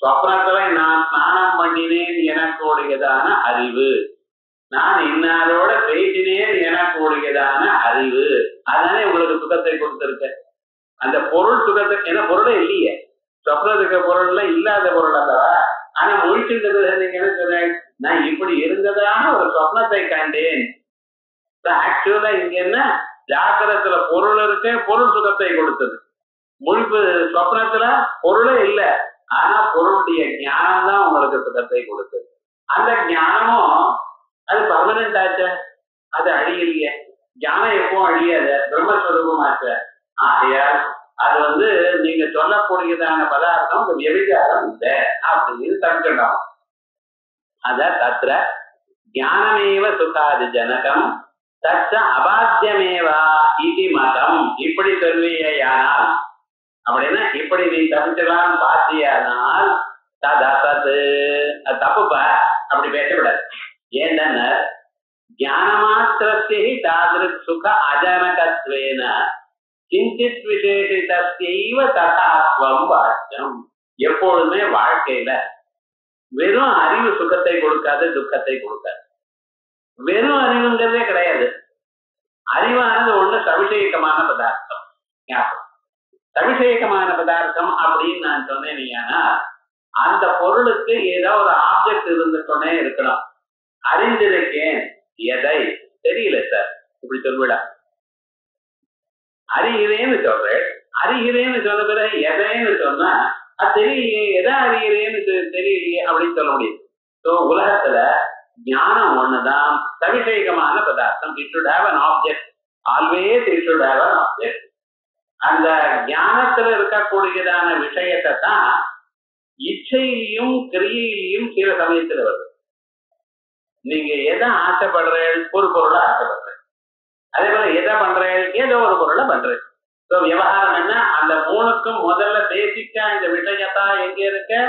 சொப்னத்துல நான் ஸ்நானம் பண்ணினேன் எனக்கூடியதான அறிவு, நான் இன்னாரோட பேசினேன் எனக்கூடியதான அறிவு, அதனால உங்களுக்கு சுகத்தை கொடுத்திருக்க. அந்த பொருள் சுகத்தை, ஏன்னா பொருளே இல்லையே, சொப்னத்துக்கு பொருள்ல இல்லாத பொருள் அல்லவா. ஆனா முழிச்சுன்றது நீங்க என்ன சொன்னேன்? நான் இப்படி இருந்ததான ஒரு சொப்னத்தை கண்டேன். ஆக்சுவலா இங்க என்ன? ஜாகிரத்துல பொருள் இருக்கு, பொருள் சுகத்தை கொடுத்தது. முழிப்பு சொப்னத்துல பொருளே இல்ல, ஆனா பொருளுடைய ஞானம் தான் உங்களுக்கு சுகத்தை கொடுத்தது. அந்த ஞானமும் அது பர்மனன்ட் ஆச்சு, அது அழியலையே. ஞானம் எப்பவும் அழியாத பிரம்மஸ்வரூபமாச்ச. ஆகையால் அது நீங்க சொல்லக்கூடியதான பதார்த்தம் அந்த வியபிச்சாரம் இல்லை அப்படின்னு தடுக்கணும். அத தத்ர ஞானமேவ சுகாதி ஜனகம் தச்ச அபாத்தியமேவா இதி மதம். இப்படி சொல்வியானால் அப்படின்னா இப்படி நீ தப்பிச்சலாம் பாத்தியானால் தது தப்புப்பா, அப்படி பேசக்கூடாது. ஏன்னா ஞானமாத்திரத்தை தாதிருக் சுக அஜனகத்வேன கிஞ்சித் விசேஷிதஸ்யைவ ததாத்வம் வாக்கியம். எப்பொழுதுமே வாழ்க்கையில வெறும் அறிவு சுகத்தை கொடுக்காது, துக்கத்தை கொடுக்காது. வெறும் அறிவுங்கிறதே கிடையாது. அறிவானது ஒண்ணு சவிஷேகமான பதார்த்தம். சவிஷேகமான பதார்த்தம் அப்படின்னு நான் சொன்னேன்னா அந்த பொருளுக்கு ஏதோ ஒரு ஆப்ஜெக்ட் இருந்துட்டோன்னே இருக்கணும். அறிந்திருக்கேன் எதை தெரியல சார், இப்படி சொல்லிவிட. அறிகிறேன்னு சொல்றேன், அறிகிறேன்னு சொன்ன பிறகு எதைன்னு சொன்னா அது தெரியலையே, எதை அறிகிறேன்னு தெரியலையே அப்படின்னு சொல்ல முடியும். ஸோ உலகத்துல ஞானம் ஒண்ணுதான் சவிஷேகமான பதார்த்தம். It should have an object. Always it should have an object. அந்த ஞானத்துல இருக்கக்கூடியதான விஷயத்தை தான் இச்சையிலையும் கிரியையிலையும் சில சமயத்துல வருது. நீங்க எதை ஆசைப்படுறேன்? ஒரு பொருளை ஆசைப்படுறேன். அதே போல எதை பண்றேன்? ஏதோ ஒரு பொருளை பண்றேன். ஸோ விவகாரம் என்ன? அந்த மூணுக்கும் முதல்ல பேசிக்கா இந்த விஷயத்தான் எங்க இருக்கு?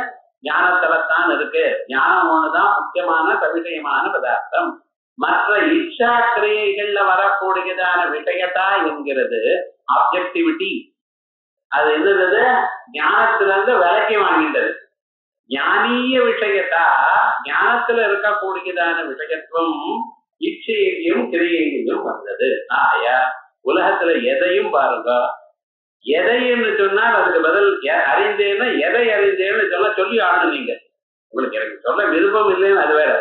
ஞானத்துலத்தான் இருக்கு. ஞானம் ஒண்ணுதான் முக்கியமான சவிஷயமான பதார்த்தம். மற்ற இச்சா கிரியைகள்ல வரக்கூடியதான விஷயத்தா என்கிறது ஆப்ஜெக்டிவிட்டி. அது என்னது? ஞானத்திலிருந்து விலக்கி வாங்கிட்டது. ஞானீய விஷயத்தா ஞானத்துல இருக்கக்கூடியதான விஷயத்துவம் இச்சையிலையும் கிரியையிலையும் வந்தது. ஆயா உலகத்துல எதையும் பாருங்க, எதைன்னு சொன்னால் அதுக்கு பதில் அறிந்தேன்னா எதை அறிந்தேன்னு சொல்லி ஆகணும். நீங்க உங்களுக்கு எனக்கு சொல்ல விருப்பம் இல்லைன்னு அது வேற.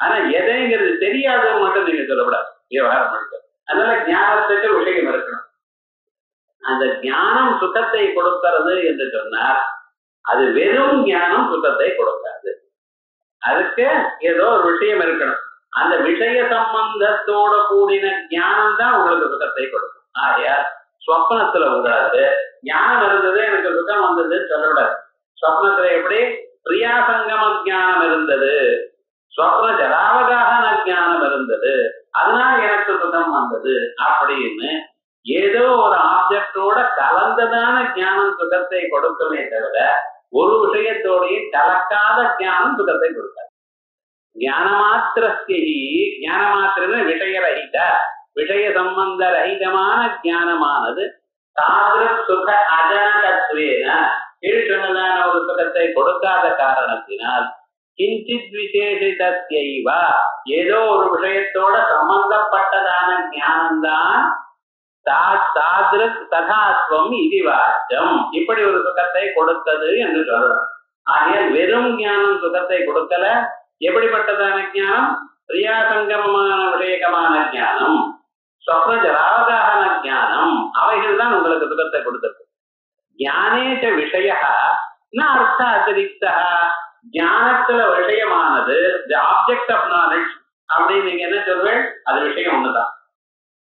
ஆனா எதைங்கிறது தெரியாதது மட்டும் நீங்க சொல்லக்கூடாது விவகாரம் முழுக்க. அதனால ஞானத்துக்கு விஷயம் இருக்கணும். அந்த ஞானம் சுகத்தை கொடுக்கிறது என்று சொன்னால் அது வெறும் ஞானம் சுகத்தை கொடுக்காது. அதுக்கு ஏதோ ஒரு விஷயம் இருக்கணும். அந்த விஷய சம்பந்தத்தோட கூடின ஞானம் தான் உங்களுக்கு சுகத்தை கொடுக்கும். ஆகையால் ஸ்வப்னத்துல உங்களுக்கு ஞானம் இருந்தது, எனக்கு சுகம் வந்ததுன்னு சொல்லக்கூடாது. ஸ்வப்னத்துல எப்படி பிரியாசங்கம ஞானம் இருந்தது, ஸ்வப்ன ஜலாவகான ஞானம் இருந்தது, அதனால எனக்கு சுகம் வந்தது அப்படின்னு ஏதோ ஒரு ஆப்ஜெக்டோட கலந்ததான ஞானம் சுகத்தை கொடுக்குமே தவிர ஒரு விஷயத்தோடையும் கலக்காத ஞானம் சுகத்தை கொடுக்காது. ஞானமாத்திரஸ்தி, ஞானமாத்திரமே விஷயரகித, விஷய சம்பந்த ரகிதமான ஞானமானது தாதிர சுக அஜனகத்வேன, கீழ் சொன்னதான ஒரு சுகத்தை கொடுக்காத காரணத்தினால் கிஞ்சித் விசேஷிதஸ்யைவ, ஏதோ ஒரு விஷயத்தோட சம்பந்தப்பட்டதான ஞானம்தான் ததாத்வம் இது வாச்சம், இப்படி ஒரு சுகத்தை கொடுத்தது என்று சொல்லணும். ஆகையால் வெறும் ஞானம் சுகத்தை கொடுக்கல. எப்படிப்பட்டதான ஞானம்? பிரியாசங்கமமான விஷயகமான ஞானம், ஸ்வப்ன ஜலாவகான ஞானம், அவைகள் தான் உங்களுக்கு சுகத்தை கொடுத்திருக்கு. ஞானேச்ச விஷய அர்த்த அதிரிக்த, ஞானத்துல விஷயமானது ஆப்ஜெக்ட் ஆஃப் நாலேஜ் அப்படின்னு நீங்க என்ன சொல்வேன்? அது விஷயம் ஒண்ணுதான்.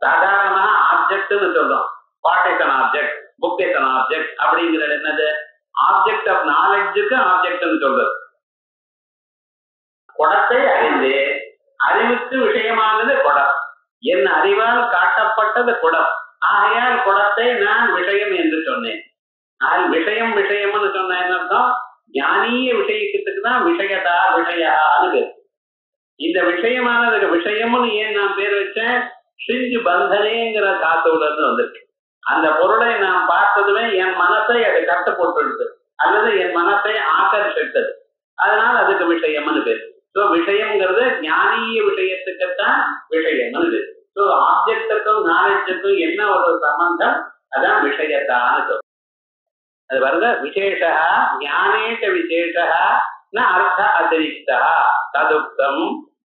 சாதாரண ஆப்ஜெக்ட்னு சொல்றோம். Pot is an object, book is an object அப்படிங்கிறது என்னது? ஆப்ஜெக்ட் ஆஃப் நாலேஜுக்கு ஆப்ஜெக்ட்னு சொல்றது. குடத்தை அறிந்து, அறிவுக்கு விஷயமானது குடம், என் அறிவால் காட்டப்பட்டது குடம். ஆகையால் குடத்தை நான் விஷயம் என்று சொன்னேன். விஷயம் விஷயம்னு சொன்ன என்னர்த்தம்? ஞானிய விஷயத்துக்கு தான் விஷயதா விஷயான்னு. இந்த விஷயமானதுக்கு விஷயம்னு ஏன் நான் பேர் வச்சேன்? சிஞ்சு பந்தனேங்கிற தாத்துல இருந்து வந்திருக்கு. அந்த பொருளை நான் பார்த்ததுமே என் மனசை அதை கட்டு போட்டு, அல்லது என் மனசை ஆக்கர்ஷித்தது, அதனால அதுக்கு விஷயம்னு பேரு. சோ விஷயம்ங்கிறது ஞானிய விஷயத்துக்குத்தான் விஷயம்னு பேரு. சோ ஆப்ஜெக்டுக்கும் நாலேஜுக்கும் என்ன ஒரு சம்பந்தம்? அதான் விஷயத்தான்னு சொல்றோம். அது வருது விசேஷா ஞானேச்ச விசேஷா ந அர்த்த அதிரிக்தா ததுக்தம்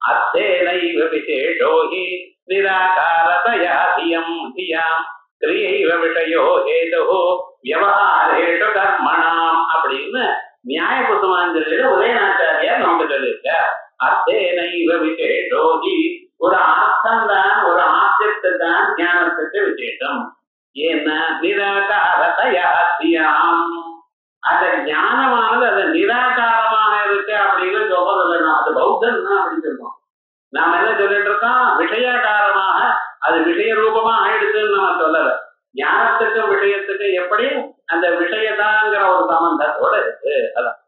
அர்த்தேனைவ விசேஷோ ஹி நிராகாரதயா தியம் தியாம் கிரியைவ விஷயோ ஹேதுஹு வியவஹாரேஷு கர்மணாம் அப்படின்னு நியாய புத்தமாஞ்சலியில உதயநாச்சாரியார் நமக்கு சொல்லியிருக்க. அர்த்தேனைவ விசேஷோ ஹி, ஒரு அர்த்தம் தான், ஒரு ஆப்ஜெக்ட் தான் ஞானத்துக்கு விசேஷம். ஏன்னா நிராகாரதயா தியாம், அந்த ஞானமானது அது நிராகாரமாக இருக்கு அப்படின்னு சொல்றது. அது பௌத்தன் தான் அப்படின்னு சொல்றோம். நாம என்ன சொல்லிட்டு இருக்கோம்? விஷயாகாரமாக அது விஷய ரூபமா ஆயிடுச்சுன்னு நம்ம சொல்லல. ஞானத்துக்கும் விஷயத்துக்கும் எப்படி அந்த விஷயதாங்கிற ஒரு சம்பந்தத்தோட இருக்கு. அதான்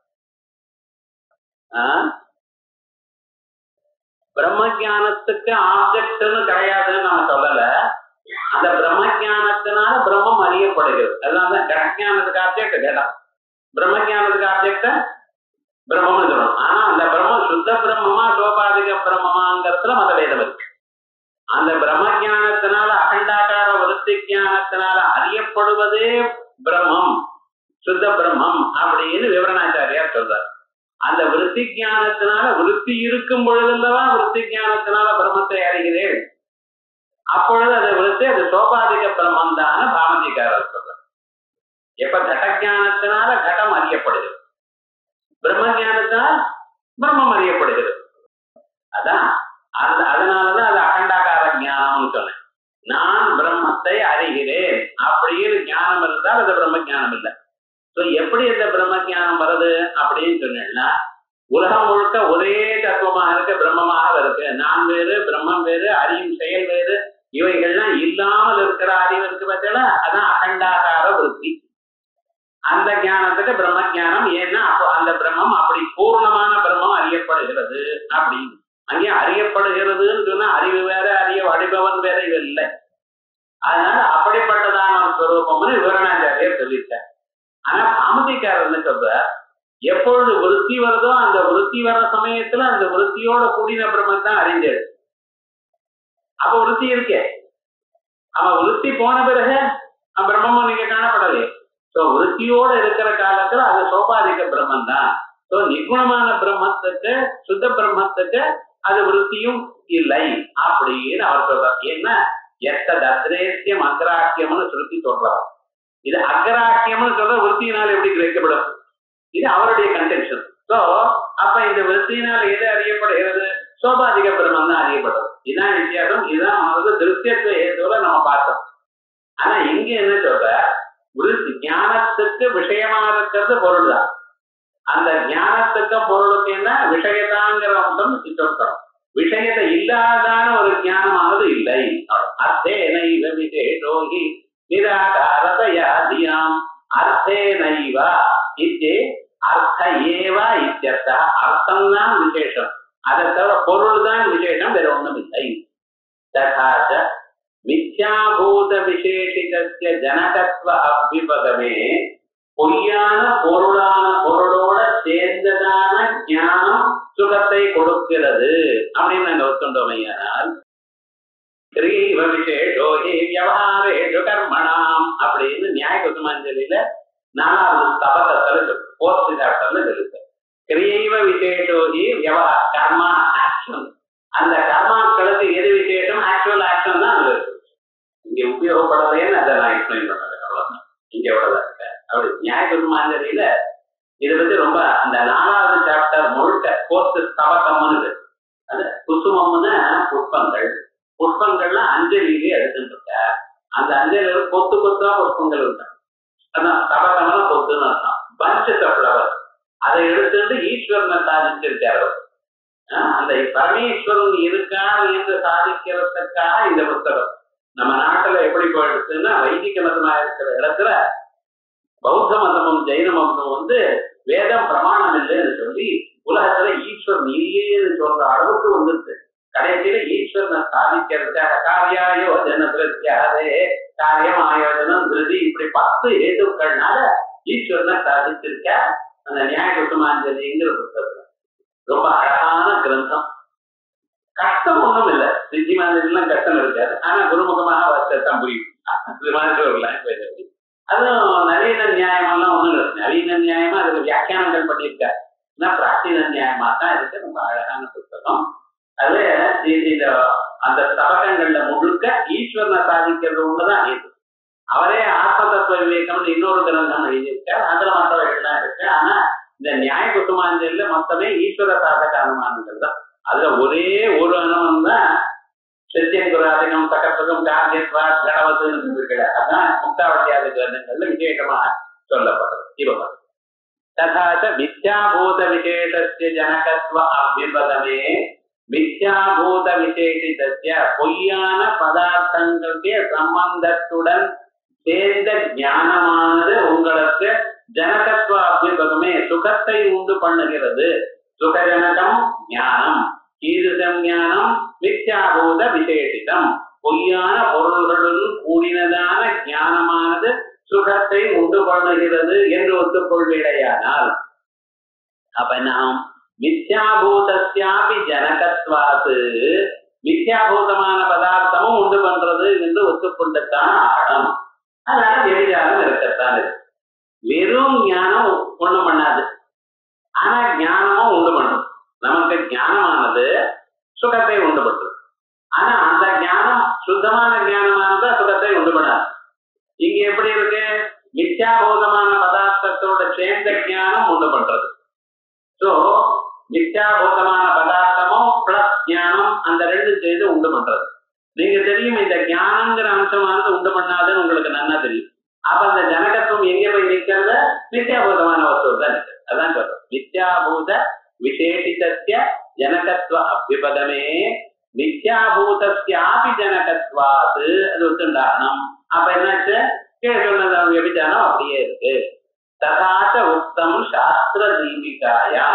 பிரம்ம ஜானத்துக்கு ஆப்ஜெக்ட்னு கிடையாதுன்னு நம்ம சொல்லல. அந்த பிரம்ம ஜானத்தினால பிரம்மம் அறியப்படுகிறது. அதனாலதான் கடஞானத்துக்கு ஆப்ஜெக்ட் கேட்டான், பிரம்ம ஜானத்துக்கு ஆப்ஜெக்ட் பிரம்மம்னு சொல்லணும். ஆனா அந்த பிரம்மம் சுத்த பிரம்மமா சோபாதிக பிரம்மமாங்கிறதுல மதவேதம் இருக்கு. அந்த பிரம்ம ஜானத்தினால அகண்டாகார விருத்தி ஜானத்தினால அறியப்படுவதே பிரம்மம், சுத்த பிரம்மம் அப்படின்னு விவரணாச்சாரியார் சொல்றார். அந்த விருத்தி ஜானத்தினால விருத்தி இருக்கும் பொழுதுல்லவா விருத்தி ஜானத்தினால பிரம்மத்தை அறிகிறேன், அப்பொழுது அது விருத்தி, அது சோபாதிக பிரம்மம் தான் பாமதிகாரர் சொல்றார். எப்ப கடஜானத்தினால கடம் அறியப்படுகிறது, பிரம்ம ஜானத்தினால் பிரம்மம் அறியப்படுகிறது. அதான் அதனாலதான் அது அகண்டாகார ஞானம்னு சொன்னேன். நான் பிரம்மத்தை அறிகிறேன் அப்படின்னு ஞானம் இருந்தால் அது பிரம்ம ஜானம் இல்லை. எப்படி இந்த பிரம்ம ஜானம் வருது அப்படின்னு சொன்னேன்னா, உலகம் முழுக்க ஒரே தத்துவமாக இருக்க பிரம்மமாக இருக்கு. நான் வேறு, பிரம்மம் வேறு, அறியும் செயல் வேறு, இவைகள்லாம் இல்லாமல் இருக்கிற அறிவு இருக்கு பார்த்தா, அதான் அகண்டாகார விருத்தி. அந்த ஞானத்துக்கு பிரம்ம ஜானம். ஏன்னா அப்போ அந்த பிரம்மம் அப்படி பூர்ணமான பிரம்மம் அறியப்படுகிறது அப்படின்னு. அங்கே அறியப்படுகிறதுன்னு சொன்னா அறிவு வேற, அறிய வடிபவன் வேற இல்லை. அதனால அப்படிப்பட்டதான ஒரு ஸ்வரூபம்னு விவரணாச்சாரியர் சொல்லியிருக்கார். ஆனா பாமதிக்காரர் சொல்ற, எப்பொழுது விருத்தி வருதோ அந்த விருத்தி வர்ற சமயத்துல அந்த விருத்தியோட கூடின பிரம்மன் தான் அறிஞ்சது. அப்ப விருத்தி இருக்கே, அவன் விருத்தி போன பிறகு பிரம்மமும் நீங்க காணப்படலையே. சோ விருத்தியோட இருக்கிற காலத்துல அது சோபாதிக பிரம்மன் தான். சோ நிகுணமான பிரம்மத்துக்கு, சுத்த பிரம்மத்துக்கு அது விருத்தியும் இல்லை அப்படின்னு அவர் சொல்றார். ஏன்னா எத்தது அத்ரேசியம் அக்ராஹ்யம்னு சுருத்தி சொல்றார். இது அக்ராஹ்யம்னு சொல்ற விருத்தியினால் எப்படி கிரகிக்கப்படும், இது அவருடைய கன்டென்ஷன். சோ அப்ப இந்த விருத்தியினால் எது அறியப்படுகிறது? சோபாதிக பிரம்மம் தான் அறியப்படுறது. இதுதான் வித்தியாசம். இதுதான் வந்து திருப்தியத்துவ ஏதோல நம்ம பார்த்தோம். ஆனா இங்க என்ன சொல்ற, விருத்தி ஞானத்துக்கு விஷயமா இருக்கிறது பொருள் தான். அந்த ஞானத்துக்கு பொருளுக்கு என்ன விஷயதாங்கிற அம்சம் சொல்றோம். விஷயத்தை இல்லாதான ஒரு ஞானமானது இல்லை. அர்த்தே நைவ விசேஷோகி நிராகாரதயாதியாம் அர்த்தே நைவா இத்தே அர்த்த ஏவா இத்தியர்த்த. அர்த்தம் தான் விசேஷம், அதை தவிர பொருள் தான் விசேஷம், வேற ஒண்ணும் இல்லை. ததாச்ச மித்யாபூத விசேஷிதஸ்ய ஜனகத்வ அபிபதமே பொய்யான பொருளோட சேர்ந்ததான ஞானம் சுகத்தை கொடுக்கிறது அப்படின்னு நாங்க ஒத்துண்டோமையானால் கிரீவ விசேஷோஹி வியவஹாரேஷு கர்மணாம் அப்படின்னு நியாய குசுமாஞ்சலியில 4வது ஸ்தபகத்துல சொல்லு, 4th சாப்டர்ல சொல்லுது. கிரியைவ விசேஷோஹி வியவஹார கர்மா ஆக்ஷன். அந்த கர்மாக்களுக்கு எது விசேஷம்? ஆக்சுவல் ஆக்ஷன் தான் அது இங்க உபயோகப்படலைன்னு அதை நான் எக்ஸ்பிளைன் பண்றேன். அவ்வளவுதான், இங்க எவ்வளவுதான் இருக்க. அப்படி நியாய குசுமாஞ்சலியில இதை பத்தி ரொம்ப அந்த 4வது சாப்டர் முழுக்க 4th ஸ்தபகம்னு அது குசுமம்னு புஷ்பங்கள். புஷ்பங்கள்லாம் அஞ்சலியிலே எடுத்துட்டு இருக்க. அந்த அஞ்சலி கொத்து கொத்தா புஷ்பங்கள் இருக்காங்க. அதான் ஸ்தபகம்னா கொத்துன்னு அர்த்தம். பஞ்சஸ் ஆஃப் ஃப்ளவர் அதை எடுத்துட்டு ஈஸ்வரனை சாதிச்சிருக்காரு. அந்த பரமேஸ்வரன் இருக்கார் என்று சாதிக்கிறதுக்காக இந்த புத்தகம். நம்ம நாட்டுல எப்படி போயிடுச்சுன்னா வைதிக மதமா இருக்கிற இடத்துல பௌத்த மதமும் ஜெயின மதமும் வந்து வேதம் பிரமாணம் இல்லைன்னு சொல்லி உலகத்துல ஈஸ்வரன் இல்லையேன்னு சொல்ற அளவுக்கு வந்துருச்சு. கடைசியில ஈஸ்வரனை சாதிக்கிறதுக்காக காரியாயோஜன திருத்தியாதே காரியம் ஆயோஜனம் திருதி இப்படி 10 ஹேதுக்கள்னால ஈஸ்வரனை சாதிச்சிருக்க அந்த நியாய குசுமாஞ்சலிங்கிற புத்தகம். ரொம்ப அழகான கிரந்தம். கஷ்டம் ஒண்ணும் இல்லை. சித்தி மாதிரிலாம் கஷ்டம் இருக்காது. ஆனா குருமுகமாக வச்சதான் புரியும். இது மாதிரி ஒரு லாங்குவேஜ் அப்படி. அதுவும் நவீன நியாயமெல்லாம் ஒண்ணும் இல்லை. நவீன நியாயமா அதுக்கு வியாக்கியானங்கள் பண்ணியிருக்காரு. ஏன்னா பிராச்சீன நியாயமா தான் இருக்கு. ரொம்ப அழகான புத்தகம். அது இந்த அந்த ஸ்தபகங்கள்ல முழுக்க ஈஸ்வரனை சாதிக்கிறது ஒண்ணுதான் இது. அவரே ஆத்ம தத்துவ விவேகம்னு இன்னொரு கிரந்தம் எழுதியிருக்கார். அதுல மற்றவர்கள்லாம் இருக்கு. ஆனா இந்த நியாய குசுமாஞ்சலில மொத்தமே ஈஸ்வர சாதக அனுமானங்கள் தான். அதுல ஒரே ஒரு அனுமம் தான் சத்தியங்குராதிகம் சகத்துவம் காரியத்வா கடவத்துன்னு இருக்கிற. அதான் முக்தாவட்டியாத கிரந்தங்கள்ல விசேஷமா சொல்லப்படுறது. இப்போ ததாச்ச மித்யாபூத விசேஷஸ்ய ஜனகத்வ அபிபதமே மித்யாபூத விசேஷிதஸ்ய பொய்யான பதார்த்தங்களுடைய சம்பந்தத்துடன் சேர்ந்த ஞானமானது உங்களுக்கு ஜனகத்வ அபிபதமே சுகத்தை உண்டு பண்ணுகிறது. சுகஜனகம் ஞானம். ஈதுதம் ஞானம் மித்யாபூத விசேஷிதம். பொய்யான பொருள்களுடன் கூடினதான ஞானமானது சுகத்தை உண்டு பண்ணுகிறது என்று ஒத்துக்கொள்வீடையானால் அப்ப நாம் மித்யாபூதஸ்யாபி ஜனகத்வாத்து மித்யாபூதமான பதார்த்தமும் உண்டு பண்றது என்று ஒத்துக்கொண்டத்தான் ஆழம். அதனால விபச்சாரம் இருக்கத்தான் இருக்கு. வெறும் ஞானம் ஒண்ணும் பண்ணாது. ஆனா ஞானமும் உண்டு பண்ணும். நமக்கு ஞானமானது சுகத்தை உண்டு பண்றது. ஆனா அந்த ஞானம் சுத்தமான ஞானமானது சுகத்தை உண்டு பண்ணாது. இங்க எப்படி இருக்கு? மித்யாபூதமான பதார்த்தத்தோட சேர்ந்த ஞானம் உண்டு பண்றது. சோ மித்யாபூதமான பதார்த்தமும் பிளஸ் ஞானம் அந்த ரெண்டு சேர்ந்து உண்டு பண்றது. நீங்க தெரியும் இந்த ஞானங்கிற அம்சமானது உண்டு பண்ணாதுன்னு உங்களுக்கு நல்லா தெரியும். அப்ப அந்த ஜனகத்துவம் எங்க போய் நிற்கிறத? மித்யாபூதமான வஸ்து தான் நிற்கிறது. அதான் சொல்றோம். மித்யாபூத விசேஷிதஸ்ய ஜனகத்வ அபிபதமே மித்யாபூதஸ்யாபி ஜனகத்வாத்து அது ஒத்துண்டாகணும். அப்ப என்னாச்சு? கீழே சொன்னது விபச்சாரம் அப்படியே இருக்கு. ததாச்ச உத்தம் சாஸ்திர தீபிகாயா.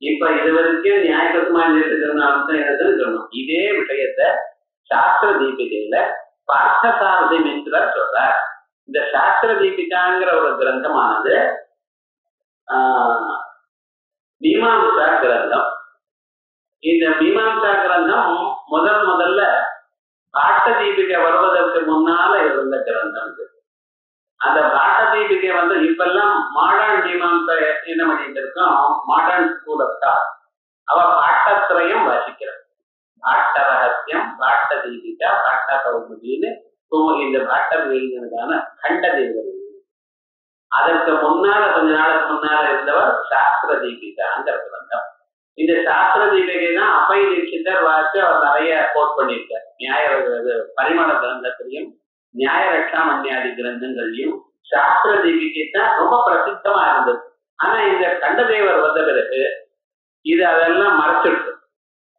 இப்ப இது வரைக்கும் நியாய குசுமாஞ்சலின்னு சொன்னோம். இதே விஷயத்த சாஸ்திர தீபிகையில பார்த்தசாரதி மித்ரர் சொல்றார். இந்த சாஸ்திர தீபிகாங்கிற ஒரு கிரந்தமானது மீமாம்சா கிரந்தம். இந்த மீமாம்சா கிரந்தம் முதல்ல பாட்ட தீபிகை வருவதற்கு முன்னால இருந்த கிரந்தம் இது. அந்த பாட்ட தீபிகை வந்து இப்பெல்லாம் மாடர்ன் மீமாம்சா என்ன பண்ணிட்டு இருக்கோம்? Modern school of thought. அவ பாட்டத்திரையும் வாசிக்கிறார். பாட்ட ரகசியம், பாட்ட தீபிகா, பாட்ட கௌமுதின்னு இந்த பாட்டம் எழுதினதான கண்ட தேவர் அதற்கு முன்னால கொஞ்ச நாளுக்கு முன்னால இருந்தவர் சாஸ்திர தீபிகாங்கிற கிரந்தம். இந்த சாஸ்திர தீபிகை தான் அப்பை தீட்சிதர் வாசி அவர் நிறைய கோட் பண்ணியிருக்கார். பரிமள கிரந்தத்திலையும் நியாய ரட்சாமண்யாதி கிரந்தங்கள்லையும் சாஸ்திர தீபிகை தான் ரொம்ப பிரசித்தமா இருந்தது. ஆனா இந்த கண்டதேவர் வந்த பிறகு இது அதெல்லாம் மறைச்சிருக்கு.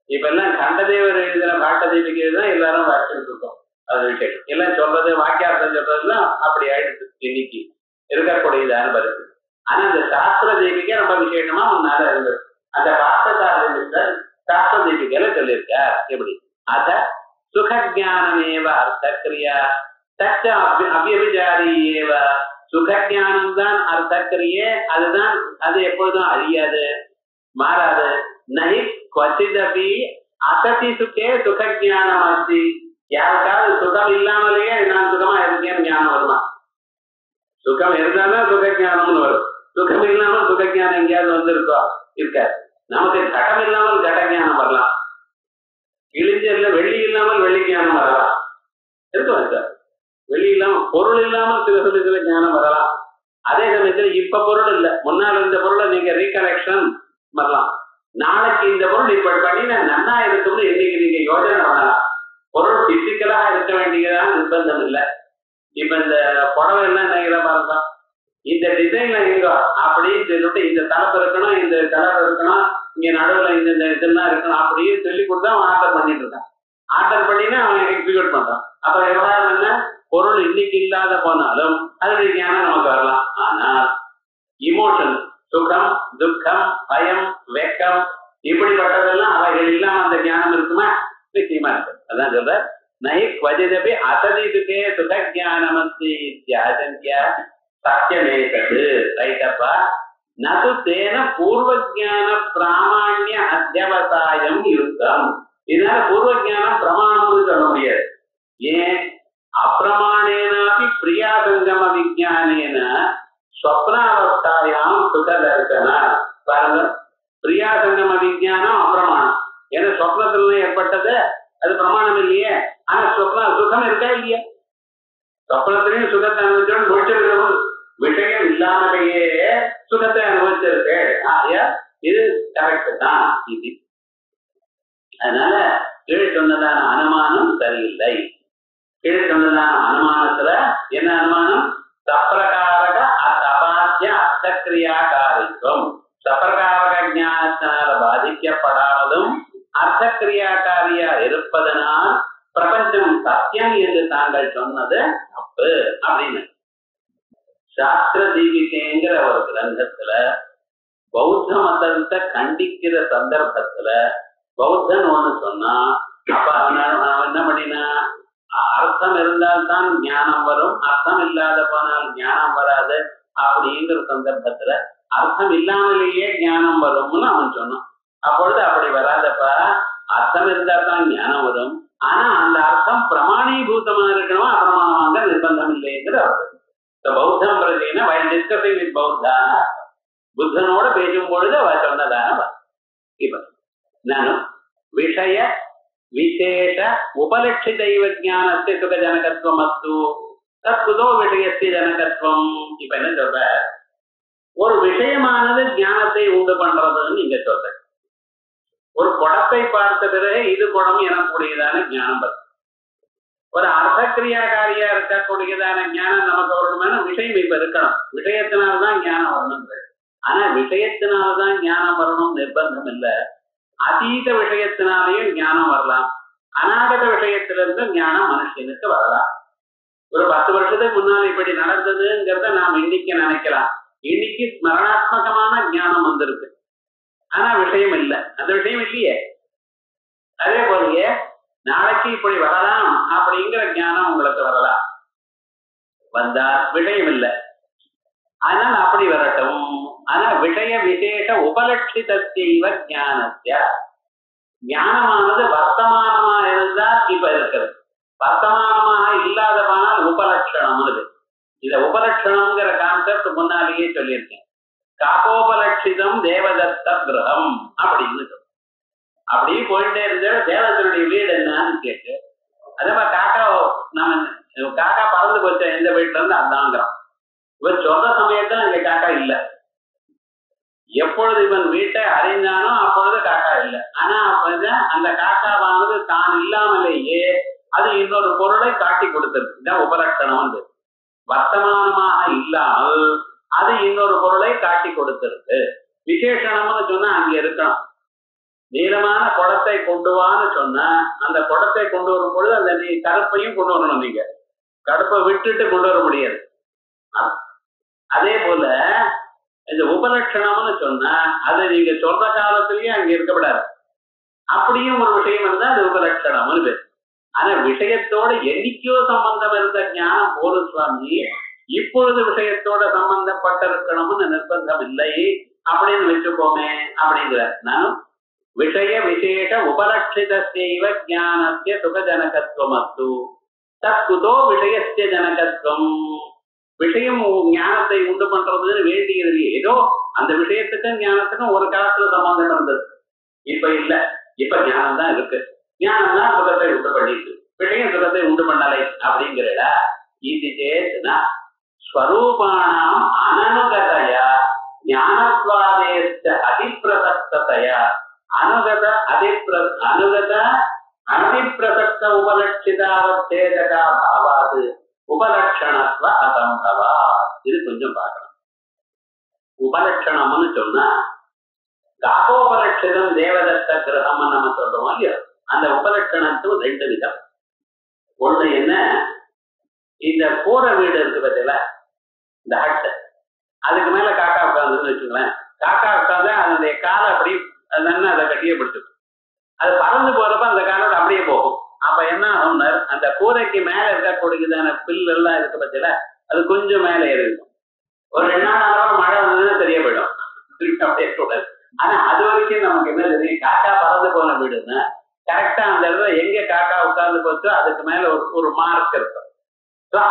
இப்ப எல்லாம் கண்டதேவர் எழுதின பாட்ட தீபிகை தான் எல்லாரும் வாசிச்சுட்டு இருக்கோம். அது விஷயம் எல்லாம் சொல்றது வாக்கியார்த்தம் சொல்றதுலாம் அப்படி ஆயிடுச்சு இன்னைக்கு இருக்கக்கூடியதான பரிசு. ஆனா இந்த சாஸ்திர தீபிகை ரொம்ப விசேஷமா முன்னால இருந்தது. அந்த பார்த்தசாரர் சாஸ்திர தீபிகையில சொல்லியிருக்கார். எப்படி அத சுகஜானமேவ அர்த்தக்கிரியா தச்ச அவ்யபிசாரியேவ. சுகஜானம் தான் அர்த்தக்கிரியே, அதுதான், அது எப்பொழுதும் அழியாது, மாறாது. நகி குவச்சிதபி அசதி சுகே சுகஜானம் அஸ்தி. யாருக்காவது சுகம் இல்லாமலேயே நான் சுகமா இருக்கேன்னு ஞானம் வருமா? சுகம் இருந்தாலும் சுகஜானம்னு வரும். சுகம் இல்லாமல் சுகஜானம் எங்கேயாவது வந்திருக்கோ? இருக்காது. நமக்கு கடம் இல்லாமல் கடஞானம் வரலாம், இழிஞ்சல்ல வெள்ளி இல்லாமல் வெள்ளி ஞானம் வரலாம், இருக்கும் சார். வெள்ளி இல்லாமல் பொருள் இல்லாமல் சில சமயத்துல ஞானம் வரலாம். அதே சமயத்துல இப்ப பொருள் இல்லை, முன்னால் இந்த பொருளை நீங்க ரீகலெக்ஷன் வரலாம். நாளைக்கு இந்த பொருள் இப்ப பண்ணினா நன்னா இருக்கும்னு இன்னைக்கு நீங்க யோஜனை பண்ணலாம். பொருள் பிசிக்கலா இருக்க வேண்டியதான் நிர்பந்தம் இல்லை. இப்ப இந்த புடவை எல்லாம் என்ன பாருங்க, இந்த டிசைன்ல எங்க அப்படின்னு சொல்லிட்டு இந்த தலைப்பு இருக்கணும், இந்த கலர் இருக்கணும், இங்க நடுவுல இந்த இதெல்லாம் இருக்கணும் அப்படின்னு சொல்லி கொடுத்தா அவன் ஆர்டர் பண்ணிட்டு இருக்கான். ஆர்டர் பண்ணினா அவன் எக்ஸிக்யூட் பண்றான். அப்ப எவ்வளவு என்ன பொருள் இன்னைக்கு இல்லாத போனாலும் அதனுடைய ஞானம் நமக்கு வரலாம். ஆனால் இமோஷன், சுகம், துக்கம், பயம், வெக்கம், இப்படிப்பட்டதெல்லாம் அவைகள் இல்லாம அந்த ஞானம் இருக்குமா? நிச்சயமா இருக்கு. அதான் சொல்ற நகி குவஜிதபி அசதி சுகே சுக ஜானமஸ்தி இத்யாசங்கியா சத்தியமேதது. ரைட்டப்பா. நது தேன பூர்வ ஜான பிராமாண்ய அத்தியவசாயம் யுக்தம். இதனால பூர்வ ஜானம் பிரமாணம்னு சொல்ல முடியாது. ஏன்? அப்பிரமாணேனாபி பிரியாசங்கம விஜானேன ஸ்வப்னாவஸ்தாயாம் சுகதர்சன. பாருங்க, பிரியாசங்கம விஜானம் அப்பிரமாணம். ஏன்னா ஸ்வப்னத்துல ஏற்பட்டது அது பிரமாணம் இல்லையே. ஆனா சுகம் இருக்கா இல்லையா? சொப்பனத்திலையும் சுகத்தை அனுபவிச்சோம், முடிச்சிருக்கிறோம். விஷயம் இல்லாமலேயே சுகத்தை அனுபவிச்சிருக்கு. ஆகையா இது கரெக்ட் தான். இது அதனால கீழ் சொன்னதான அனுமானம் சரியில்லை. கீழ் சொன்னதான அனுமானத்துல என்ன அனுமானம்? சப்பிரகாரக அபாத்திய அர்த்தக்கிரியாகாரித்துவம். சப்பிரகாரக ஞானத்தினால பாதிக்கப்படாததும் அர்த்தக்கிரியாக்காரியா இருப்பதனால் பிரபஞ்சம் சத்தியம் என்று தாங்கள் சொன்னது தப்பு அப்படின்னு. சாஸ்திர தீபிகைங்கிற ஒரு கிரந்தத்துல பௌத்த மதத்தை கண்டிக்கிற சந்தர்ப்பத்துல பௌத்தன் ஒண்ணு சொன்னா, அப்ப அவன் என்ன பண்ணினா, அர்த்தம் இருந்தால்தான் ஞானம் வரும், அர்த்தம் இல்லாத போனால் ஞானம் வராது அப்படிங்கிற சந்தர்ப்பத்துல அர்த்தம் இல்லாமலேயே ஞானம் வரும்னு அவன் சொன்னான். அப்பொழுது அப்படி வராதப்பா, அர்த்தம் இருந்தா தான் ஞானம் வரும். ஆனா அந்த அர்த்தம் பிரமாணீபூதமா இருக்கணும், அப்பிரமாணமாக நிர்பந்தம் இல்லைங்கிற அர்த்தம். பௌத்தம் பிரதினா வைல் டிஸ்கசிங் வித் பௌத்தான புத்தனோட பேசும் பொழுது அவ சொன்னதான. இப்ப நானும் விஷய விசேஷ உபலட்சிதைவ ஞானத்தை சுகஜனகத்துவம் அஸ்து தத்குதோ விஷயத்தை ஜனகத்துவம். இப்ப என்ன சொல்ற, ஒரு விஷயமானது ஞானத்தை உண்டு பண்றதுன்னு நீங்க சொல்ற. ஒரு குடத்தை பார்த்த பிறகு இது குடம் எனக்கூடியதான ஞானம் வரும். ஒரு அர்த்தக்கிரியாகாரியா இருக்கக்கூடியதான ஞானம் நமக்கு வரணும்னா விஷயம் இப்ப இருக்கணும். விஷயத்தினால்தான் ஞானம் வரணும். ஆனா விஷயத்தினால்தான் ஞானம் வரணும் நிர்பந்தம் இல்லை. அதீத விஷயத்தினாலேயும் ஞானம் வரலாம். அநாகத விஷயத்திலிருந்து ஞானம் மனுஷனுக்கு வரலாம். ஒரு 10 வருஷத்துக்கு முன்னால் இப்படி நடந்ததுங்கிறத நாம் இன்னைக்கு நினைக்கலாம். இன்னைக்கு ஸ்மரணாத்மகமான ஞானம் வந்திருக்கு, ஆனா விஷயம் இல்லை. அந்த விஷயம் இல்லையே. அதே போலயே நாளைக்கு இப்படி வரலாம் அப்படிங்கிற ஞானம் உங்களுக்கு வரலாம். வந்தா விஷயம் இல்லை, ஆனால் அப்படி வரட்டும். ஆனா விஷய விசேஷ உபலட்சிதத்தைவ ஞானத்திய. ஞானமானது வர்த்தமானமா இருந்தா இப்ப இருக்கிறது, வர்த்தமானமாக இல்லாதவானால் உபலட்சணம். இத உபலட்சணம்ங்கிற கான்செப்ட் முன்னாலேயே சொல்லியிருக்கேன். காப்போபலட்சிதம் தேவதத்த கிரகம் அப்படின்னு சொல்லு. அப்படியே போயிட்டே இருந்த தேவதனுடைய வீடு என்னன்னு கேட்டு, அதே மாதிரி காக்கா பறந்து போச்ச எந்த வீட்டுல இருந்து அதாங்கிறோம். இவன் சொல்ற சமயத்துல அங்க காக்கா இல்ல. எப்பொழுது இவன் வீட்டை அறிந்தானோ அப்பொழுது காக்கா இல்லை. ஆனா அந்த காக்காவானது தான் இல்லாமலேயே அது இன்னொரு பொருளை காட்டி கொடுத்தது. இதான் உபலட்சணம். வந்து வர்த்தமானமாக இல்லாமல் அது இன்னொரு பொருளை காட்டி கொடுத்திருக்கு. விசேஷணம்னு சொன்னா அங்க இருக்கணும். நீளமான குடத்தை கொண்டு வான்னு சொன்னா அந்த குடத்தை கொண்டு வரும் பொழுது அந்த கருப்பையும் கொண்டு வரணும். நீங்க கடுப்பை விட்டுட்டு கொண்டு வர முடியாது. அதே போல இந்த உபலட்சணம்னு சொன்னா அது நீங்க சொல்ற காலத்திலயும் அங்க இருக்கப்படாது. அப்படியும் ஒரு விஷயம் இருந்தா அது உபலட்சணம்னு பேர். ஆனா விஷயத்தோட என்னைக்கோ சம்பந்தம் இருந்த ஞானம் போதும் சுவாமி, இப்பொழுது விஷயத்தோட சம்பந்தப்பட்டிருக்கணும்னு நிர்பந்தம் இல்லை அப்படின்னு வச்சுக்கோமே அப்படிங்கிற. நானும் விஷய விசேஷ உபலட்சிதஸ்யைவ ஞானஸ்ய சுகஜனகத்துவமஸ்து தத்குதோ விஷயஸ்ய ஜனகத்துவம். விஷயம் ஞானத்தை உண்டு பண்றதுன்னு வேண்டியது. ஏதோ அந்த விஷயத்துக்கும் ஞானத்துக்கும் ஒரு காலத்துல சம்பந்தம் இருந்தது, இப்ப இல்ல. இப்ப ஞானம் தான் இருக்கு. ஞானம் தான் சுகத்தை உண்டு பண்ணிட்டு, விஷயம் சுகத்தை உண்டு பண்ணலை அப்படிங்கிறத இது சேத்துனா ஸ்வரூபானாம் அனனுகதையா ஞானத்வாதேச்ச அதிப்பிரசக்ததையா அனுகத அனுகத அனதிப்பிரசக்த உபலட்சிதாவச்சேதகா பாவாது உபலட்சணத்துவ அசம்பவா. இது கொஞ்சம் பார்க்கணும். உபலட்சணம்னு சொன்னா காகோபலட்சிதம் தேவதத்த கிரகம்னு நம்ம சொல்றோம் இல்லையா, அந்த உபலட்சணத்தும் ரெண்டு விதம். ஒண்ணு என்ன, இந்த கூரை வீடு இருக்கு பத்தியில, இந்த ஹட்டு, அதுக்கு மேல காக்கா உட்காந்துன்னு வச்சுக்கலாம். காக்கா உட்காந்து அதனுடைய காலை அப்படி நல்லா அதை கட்டியே பிடிச்சிடும். அது பறந்து போறப்ப அந்த காலை அப்படியே போகும். அப்ப என்ன ஆகும்னா அந்த கூரைக்கு மேல இருக்கக்கூடியதான பில் எல்லாம் இருக்கு பத்தியில அது கொஞ்சம் மேல ஏறிடும். ஒரு 2 நாள் மழை வந்ததுன்னா தெரிய போயிடும், அப்படியே கூடாது. ஆனா அது வரைக்கும் நமக்கு என்ன தெரியும், காக்கா பறந்து போன வீடுன்னா கரெக்டா அந்த இடத்துல எங்க காக்கா உட்கார்ந்து போச்சோ அதுக்கு மேல ஒரு மார்க் இருக்கும்.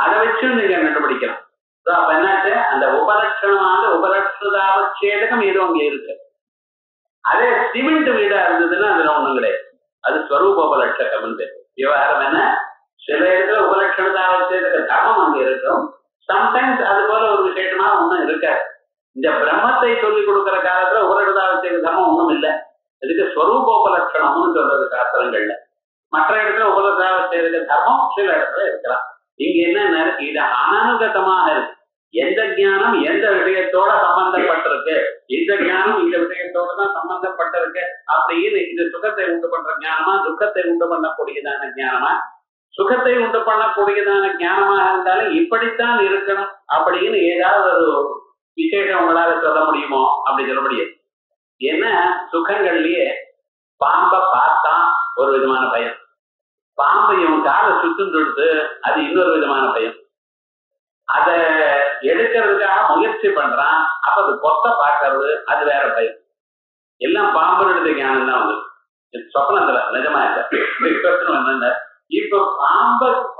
அதை வச்சு நீங்க கண்டுபிடிக்கலாம். அப்ப என்னாச்சு, அந்த உபலட்சணமான உபலட்சணாவச்சேதகம் ஏதோ அங்க இருக்கு. அதே சிமெண்ட் வீடா இருந்ததுன்னா அதுல ஒண்ணும் கிடையாது, அது ஸ்வரூபோபலட்சகம். விவகாரம் என்ன, சில இடத்துல உபலட்சணாவச்சேதக தர்மம் அங்க இருக்கும். சம்டைம்ஸ் அது போல ஒரு விசேஷமா ஒண்ணும் இருக்காது. இந்த பிரம்மத்தை சொல்லிக் கொடுக்கிற காலத்துல உபலட்சணாவச்சேதக தர்மம் ஒண்ணும் இல்லை. இதுக்கு ஸ்வரூபோபலட்சணம்னு சொல்றது சாஸ்திரங்கள்ல. மற்ற இடத்துல உபலட்சணாவச்சேதக தர்மம் சில இடத்துல இருக்கலாம். இங்க என்ன இது அனனுகதமாக இருக்கு. எந்த ஞானம் எந்த விஷயத்தோட சம்பந்தப்பட்டிருக்கு, இந்த ஞானம் இந்த விஷயத்தோட தான் சம்பந்தப்பட்டிருக்கு அப்படின்னு, இது சுகத்தை உண்டு பண்ற ஞானமா துக்கத்தை உண்டு பண்ணக்கூடியதான ஞானமா? சுகத்தை உண்டு பண்ணக்கூடியதான ஞானமாக இருந்தாலும் இப்படித்தான் இருக்கணும் அப்படின்னு ஏதாவது ஒரு விசேஷம் உங்களால சொல்ல முடியுமோ? அப்படி சொல்ல முடியாது. ஏன்னா சுகங்கள்லயே பாம்பை பார்த்தா ஒரு விதமான பயம், பாம்பு இவன் காலை சுத்துன்னு அது இன்னொரு விதமான பயம். அதை எடுக்கிறதுக்காக முயற்சி பண்றான், அப்ப அது கொத்த பார்க்கறது அது வேற பயம். எல்லாம் பாம்பு ஞானம் தான் வந்து சொப்னத்துல நிஜமா இல்லை. இப்ப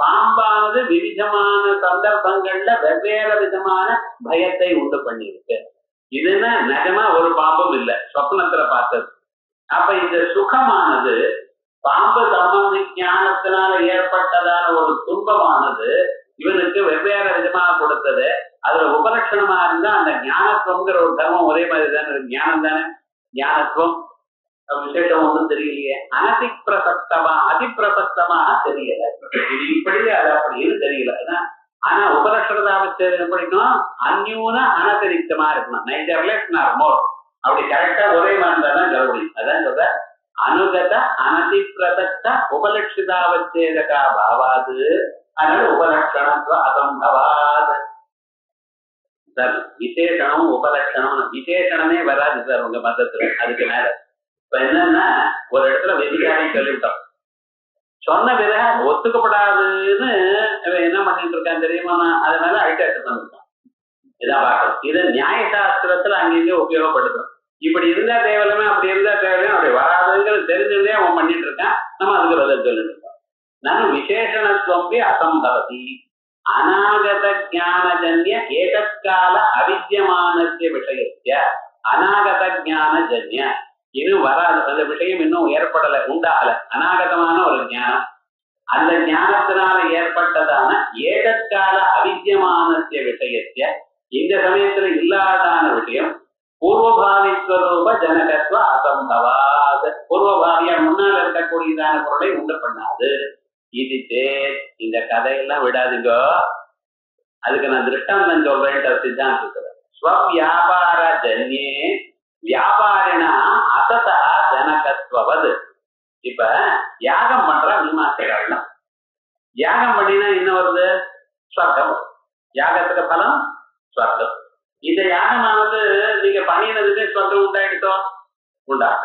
பாம்பானது விவிதமான சந்தர்ப்பங்கள்ல வெவ்வேறு விதமான பயத்தை உண்டு பண்ணிருக்கு. இதுன்னா நிஜமா ஒரு பாம்பும் இல்லை, சொப்னத்துல பார்த்தது. அப்ப இந்த சுகமானது பாம்பு சம்பந்தி ஞானத்தினால ஏற்பட்டதான ஒரு துன்பமானது இவனுக்கு வெவ்வேறு விதமாக கொடுத்தது. அதுல உபலட்சணமா இருந்தா அந்த ஞானத்துவங்கிற ஒரு தர்மம் ஒரே மாதிரி தானே, ஞானம் தானே. ஞானத்துவம் விசேஷம் ஒன்றும் தெரியலையே, அதிப்பிரசக்தமாக தெரியல. இது இப்படி அது அப்படின்னு தெரியல. ஆனா உபலட்சணதாவச்சேதம் படிக்கணும், அந்யூன அனதிரிக்தமா இருக்கணும். நைதர் லெஸ் நார் மோர். அப்படி கரெக்டா ஒரே மாதிரி தான் சொல்ல முடியும். அதான் சொல்ற அனுகத அனதிப்பிரசக்த உபலட்சிதாவச்சேதகா பாவாது. அதனால உபலட்சணத்துவ அசம்பவாது. சார் விசேஷனம் உபலட்சணம் விசேஷனமே வராது சார் உங்க மதத்துல. அதுக்கு மேல இப்ப என்னன்னா ஒரு இடத்துல வெதிகாரி சொல்லிவிட்டோம், சொன்ன பிறகு ஒத்துக்கப்படாதுன்னு என்ன பண்ணிட்டு இருக்கான் தெரியுமா? அது மேல அழிட்டாட்டு பண்ணிருக்கான். இதான் பார்க்கணும். இது நியாயசாஸ்திரத்துல அங்கேயும் உபயோகப்படுத்தும். இப்படி இருந்தா தேவையில்லாம அப்படி இருந்தா தேவையில்லையும் அப்படி வராதுங்கிறது தெரிஞ்சதே அவன் பண்ணிட்டு இருக்கான். நம்ம அதுக்கு பதில் சொல்லிட்டு இருக்கோம். நான் விசேஷணத்துவம்பி அசம்பவதி அநாகத ஞானஜன்ய ஏதற்கால அவித்யமானஸ்ய விஷயத்திய அநாகத ஞானஜன்ய இன்னும் வராது, அந்த விஷயம் இன்னும் ஏற்படலை, உண்டாகல. அநாகதமான ஒரு ஞானம், அந்த ஞானத்தினால ஏற்பட்டதான ஏதற்கால அவித்யமானஸ்ய விஷயத்திய சமயத்துல இல்லாதான விஷயம் பூர்வபாவிஸ்வரூப ஜனகத்துவ அசம்பவாத். பூர்வபாவியா முன்னால் இருக்கக்கூடியதான பொருளை உண்டு பண்ணாது. இது இந்த கதையெல்லாம் விடாதீங்க. அதுக்கு நான் திருஷ்டாந்தம் சொல்றேன். சித்தாந்தத்துல ஸ்வவியாபார ஜன்யே வியாபாரினா அசதா ஜனகத்துவது. இப்ப யாகம் பண்ற மீமாசைகள்லாம் யாகம் பண்ணினா என்ன வருது? ஸ்வர்க்கம். யாகத்துக்கு பலம் ஸ்வர்க்கம். இந்த யாகமானது நீங்க பண்ணினதுக்கு ஸ்வர்க்கம் உண்டாயிட்டோம் உண்டாக.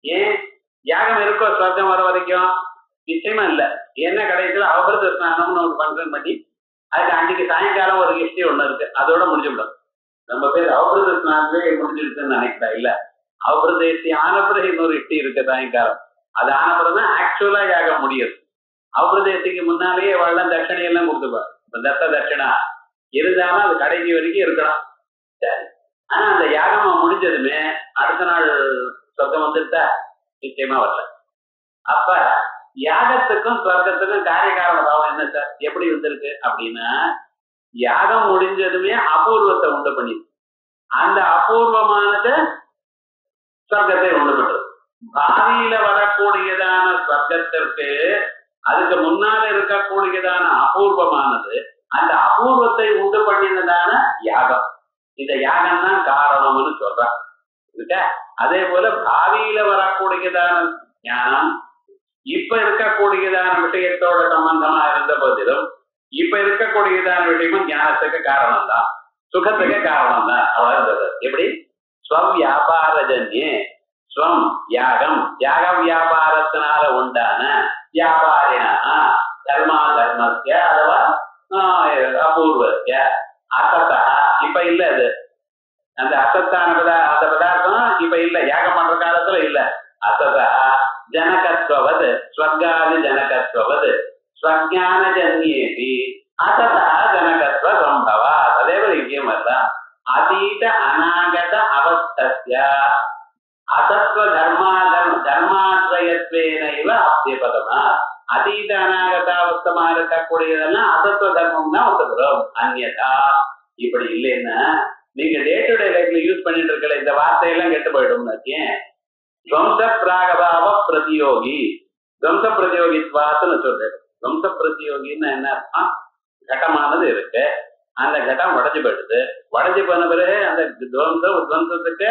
ஏன் யாகம் இருக்கோ ஸ்வர்க்கம் வர வரைக்கும்? நிச்சயமா இல்ல. என்ன கடைசியில் அவபிரத ஸ்நானம்னு ஒரு பண்றேன் பண்ணி அதுக்கு அன்னைக்கு சாயங்காலம் ஒரு ஹிஸ்டரி ஒண்ணு இருக்கு, அதோட முடிஞ்சுவிடும். நம்ம பேர் அவபிரத ஸ்நானத்திலே முடிஞ்சிருக்குன்னு நினைக்கிறா. இல்ல, அவபிரதேசி ஆன பிறகு இன்னொரு ஹிஸ்டரி இருக்கு சாயங்காலம். அது ஆன பிறகுதான் ஆக்சுவலா யாகம் முடியுது. அவபிரதேசிக்கு முன்னாலேயே அவள்லாம் தட்சணையெல்லாம் கொடுத்துப்பாரு. தத்த தட்சணா இருந்தாலும் அது கடைசி வரைக்கும் இருக்கலாம். சரி, ஆனா அந்த யாகமா முடிஞ்சதுமே அடுத்த நாள் சொர்க்கம் வந்துட்டா நிச்சயமா வரல. அப்ப யாகத்துக்கும் சொர்க்கத்துக்கும் காரியகாரண பாவம் என்ன சார், எப்படி வந்திருக்கு அப்படின்னா, யாகம் முடிஞ்சதுமே அபூர்வத்தை உண்டு பண்ணி அந்த அபூர்வமானது சொர்க்கத்தை உண்டு பண்றது. பாவியில வரக்கூடியதான சொர்க்கத்திற்கு அதுக்கு முன்னால இருக்கக்கூடியதான அபூர்வமானது அந்த அபூர்வத்தை உண்டு பண்ணினதான யாகம். இந்த யாகம் தான் காரணம்னு சொல்றான். அதே போல பாவியில வரக்கூடியதான ஞானம் இப்ப இருக்கக்கூடியதான விஷயத்தோட சம்பந்தமா இருந்த போதிலும் இப்ப இருக்கக்கூடியதான விஷயமும் ஞானத்துக்கு காரணம் தான், சுகத்துக்கு காரணம் தான். அவ்வளவு எப்படி ஸ்வவியாபாரஜன்யே ஸ்வம் யாகம், யாக வியாபாரத்தினால உண்டான வியாபாரினா தர்மா தர்மஸ்ய அதுவா அபூர்வஸ்ய அசத்தா. இப்ப இல்ல அது அந்த அசத்தான அந்த பதார்த்தம் இப்ப இல்ல, யாகம் பண்ற காலத்துல இல்ல. அசதா ஜனகத்வது ஸ்வர்காதி ஜனகத்வது ஸ்வஜான ஜன்யேபி அசதா ஜனகத்வ சம்பவா. அதே போல இங்கேயும் வரலாம். அதீத அநாகத அவஸ்தஸ்ய அசத்வ தர்மாத்வயத்வேனைவ அப்தியபதமா. அதீத அநாகதாவஸ்தமா இருக்கக்கூடியதெல்லாம் அசத்வ தர்மம் தான் ஒத்துக்கிறோம். அந்யதா இப்படி இல்லைன்னா நீங்க டே டு டே லைஃப்ல யூஸ் பண்ணிட்டு இருக்கல இந்த வார்த்தையெல்லாம் கெட்டு போயிடும். துவம்ச பிராகபாவ பிரதியோகி, துவம்ச பிரதியோகித்வாத்துன்னு சொல்றேன். துவம்ச பிரதியோகின்னு என்ன அர்த்தம்? கட்டமானது இருக்கு, அந்த கட்டம் உடஞ்சு போயிடுது. உடஞ்சு போன பிறகு அந்த துவம்சத்துக்கு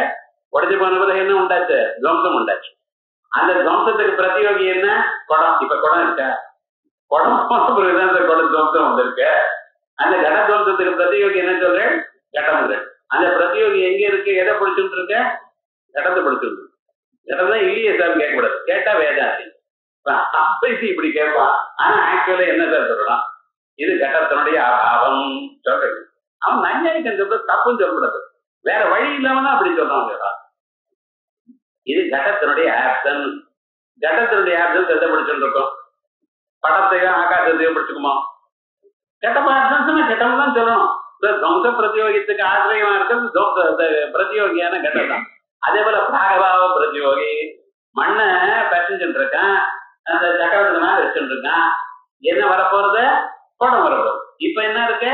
உடஞ்சு போன பிறகு என்ன உண்டாச்சு? துவம்சம் உண்டாச்சு. அந்த துவம்சத்துக்கு பிரதியோகி என்ன? குடம். இப்ப குடம் இருக்க, குடம் போன பிறகுதான் அந்த குடம் துவம்சம் வந்திருக்கு. அந்த கட துவம்சத்துக்கு பிரதியோகி என்ன சொல்றேன்? கட்டம். அந்த பிரதியோகி எங்க இருக்கு? எதை பிடிச்சுட்டு இருக்க? கடத்தை பிடிச்சிருக்கு. கடை தான் இல்லையே சார் கேட்கக்கூடாது. கேட்டா வேதாந்தி இப்படி கேட்பான். ஆனா ஆக்சுவலா என்ன சார் சொல்லலாம்? இது கட்டத்தினுடைய அபாவம் சொல்றது. அவன் நஞ்சாயிட்டு தப்புன்னு சொல்லக்கூடாது. வேற வழி இல்லாம அப்படி சொல்றாங்க. இது கட்டத்தினுடைய ஆப்சன்ஸ். கட்டத்தினுடைய ஆப்சன்ஸ் எதை பிடிச்சுட்டு இருக்கோம்? படத்தையும் ஆகாசத்தையும் பிடிச்சுக்குமா? கட்டம் ஆப்சன்ஸ் கட்டம் தான் சொல்லணும். துவம்ச பிரதியோகித்துக்கு ஆசிரியமா இருக்கிறது பிரதியோகியான கட்டம் தான். அதே போல பிராகபாவ பிரதியோகி மண்ணை பசஞ்சுட்டு இருக்கான், அந்த சக்கரத்துக்கு மேல வச்சுட்டு இருக்கான். என்ன வரப்போறது? குடம் வரப்போகுது. இப்ப என்ன இருக்கு?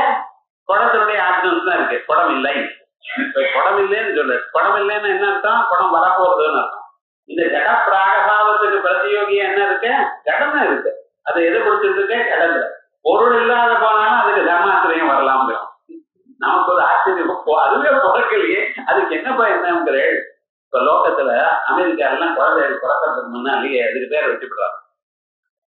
குடத்தினுடைய ஆப்ஷன்ஸ் தான் இருக்கு, குடம் இல்லை. இப்ப குடம் இல்லைன்னு சொல்லு. குடம் இல்லைன்னு என்ன அர்த்தம்? குடம் வரப்போறதுன்னு அர்த்தம். இந்த ஜட பிராகபாவத்துக்கு பிரதியோகியா என்ன இருக்கு? ஜடம் தான் இருக்கு. அதை எது பிடிச்சிட்டு இருக்கு? கடல்ல. பொருள் இல்லாத போனாலும் அதுக்கு தர்மாசிரியம் வரலாம். நமக்கு ஒரு ஆச்சரியம், அதுவே பிறக்கலையே, அதுக்கு என்னப்பா என்னங்கிறேன். இப்ப லோகத்துல அமெரிக்காலாம் குழந்தைகள் பிறக்கிறதுக்கு முன்னாலேயே அதுக்கு பேரை வச்சுவிடுறாங்க.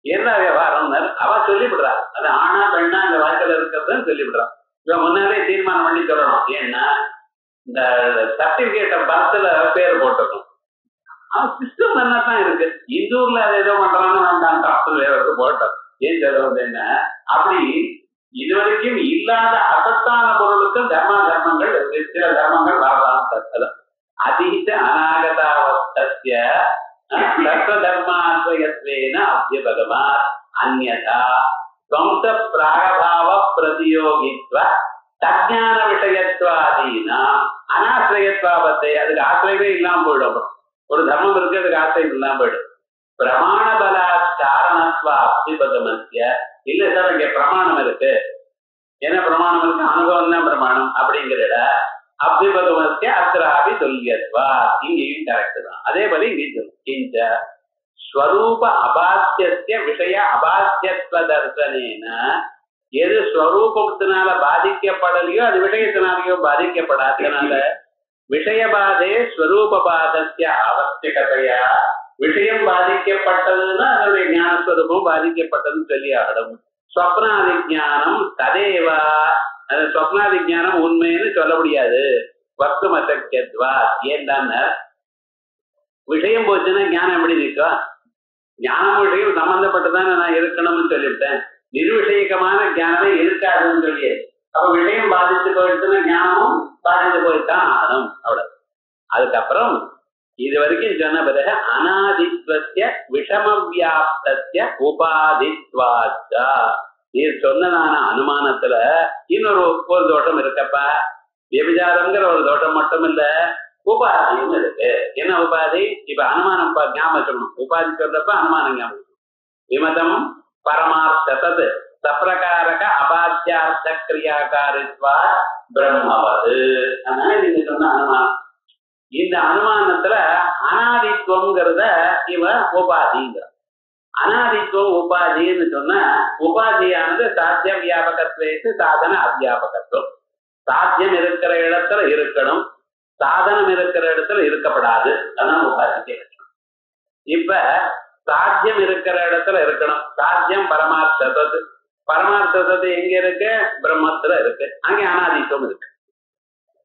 என்ன விவகாரம் அவ சொல்லிவிடுறா. அது ஆனா பெண்ணா இந்த வாழ்க்கையில இருக்கிறதுன்னு சொல்லிவிடுறான். இவன் முன்னாலே தீர்மானம் பண்ணி சொல்லணும். ஏன்னா இந்த சர்டிபிகேட் பர்த்ல பேர் போட்டுக்கணும். அவன் சிஸ்டம் என்னதான் இருக்கு. இந்தூர்ல அதை ஏதோ பண்றான்னு வேண்டாம், டாக்டர் வேற போட்டோம். ஏன் சொல்றது என்ன? அப்படி இதுவரைக்கும் இல்லாத அசத்தான பொருளுக்கும் தர்மங்கள் சில தர்மங்கள் வரலாம். அதீத அநாகதாவஸ்தஸ்ய தர்ம தர்மாத்வயத்வேன அப்யபகமா அந்யதா துவம்ச பிராகபாவ பிரதியோகித்வ தஜ்ஞான விஷயத்வாதீனா அனாசிரயத்வாபத்தை. அதுக்கு ஆசிரியமே இல்லாம போயிடும். ஒரு தர்மம் இருக்கு, அதுக்கு ஆசிரியம் இல்லாம போயிடும். பிரமாண பலா காரணத்வ அப்திபகமஸ்ய. இல்ல சார், இங்க பிரமாணம் இருக்கு, என்ன பிரமாணம் இருக்கு? அனுபவம் தான் பிரமாணம் அப்படிங்கிறட அபிபதுமத்திய அத்திராபி துல்லியத்வா. இங்கேயும் கரெக்ட் தான். அதே போல இங்க ஸ்வரூப அபாத்திய விஷய அபாத்தியத்வ தர்சனேன எது ஸ்வரூபத்தினால பாதிக்கப்படலையோ அது விஷயத்தினாலேயோ பாதிக்கப்படாதனால விஷயபாதே ஸ்வரூபாதத்திய அவசியகதையா விஷயம் பாதிக்கப்பட்டதுன்னா அதனுடைய ஞானஸ்வரூபம் பாதிக்கப்பட்டதுன்னு சொல்லி ஆகணும். ஸ்வப்னாதி ஞானம் ததேவா, அந்த ஸ்வப்னாதி ஞானம் உண்மைன்னு சொல்ல முடியாது. வக்தும் அசக்கியத்வா. ஏன்டான விஷயம் போச்சுன்னா ஞானம் எப்படி நிற்கும்? ஞானம் விஷயம் சம்பந்தப்பட்டுதானே நான் இருக்கணும்னு சொல்லிவிட்டேன். நிர்விஷயமான ஞானமே இருக்காதுன்னு சொல்லியே. அப்ப விஷயம் பாதித்து போயிடுச்சுன்னா ஞானமும் பாதித்து போய்தான் ஆகணும். அவ்வளவு. அதுக்கப்புறம் இது வரைக்கும் சொன்ன பிறகு அநாதித்வஸ்ய விஷம வியாப்தஸ்ய உபாதித்வாச்சா. நீ சொன்னதான அனுமானத்துல இன்னொரு ஒரு தோஷம் இருக்கப்பா. விபச்சாரம்ங்கிற ஒரு தோஷம் மட்டும் இல்ல, உபாதியும் இருக்கு. என்ன உபாதி? இப்ப அனுமானம் ஞாபகம். உபாதி சொல்றப்ப அனுமானம் ஞாபகம். விமதம் பரமார்த்தது சப்பிரகாரக அபாத்தியார்த்த கிரியாகாரித்வா பிரம்மவது. அதனால நீங்க சொன்ன அனுமானம், இந்த அனுமானத்துல அனாதித்துவம்ங்கிறத இவன் உபாதிங்கிற. அனாதித்துவம் உபாதின்னு சொன்னா உபாதியானது சாத்திய வியாபகத்துவத்து சாதன அத்தியாபகத்துவம். சாத்தியம் இருக்கிற இடத்துல இருக்கணும், சாதனம் இருக்கிற இடத்துல இருக்கப்படாது. அதான் உபாதிக்கு இருக்கணும். இப்ப சாத்தியம் இருக்கிற இடத்துல இருக்கணும். சாத்தியம் பரமார்த்தது. பரமார்த்தது எங்க இருக்கு? பிரம்மத்துல இருக்கு. அங்கே அனாதித்துவம் இருக்கு.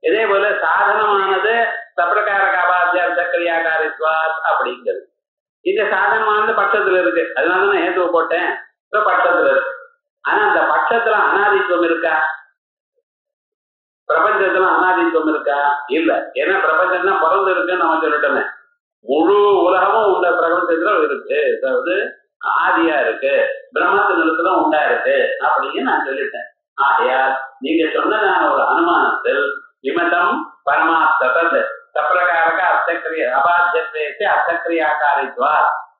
இதே போல சாதனமானது சப்பிரகாரக அபாத்தியார்த்த கிரியாகாரித்வாத் அப்படிங்கிறது. இந்த சாதனமானது பட்சத்துல இருக்கு. அதனால நான் ஏதுவ போட்டேன், பட்சத்துல இருக்கு. ஆனா அந்த பட்சத்துல அனாதித்துவம் இருக்கா? பிரபஞ்சத்துல அனாதித்துவம் இருக்கா? இல்ல. ஏன்னா பிரபஞ்சம் தான் பிறந்து இருக்குன்னு நம்ம சொல்லிட்டோமே. முழு உலகமும் உண்ட பிரபஞ்சத்துல இருக்கு. அதாவது ஆதியா இருக்கு, பிரம்மத்து நிலத்துல உண்டா இருக்கு அப்படின்னு நான் சொல்லிட்டேன். ஆகையால் நீங்க சொன்னதான ஒரு அனுமானத்தில் விமதம் பரமார்த்தது சப்பிரகாரக அர்த்தக்கிரிய அபாத்தியத்தை அர்த்தக்கிரியாகாரித்வா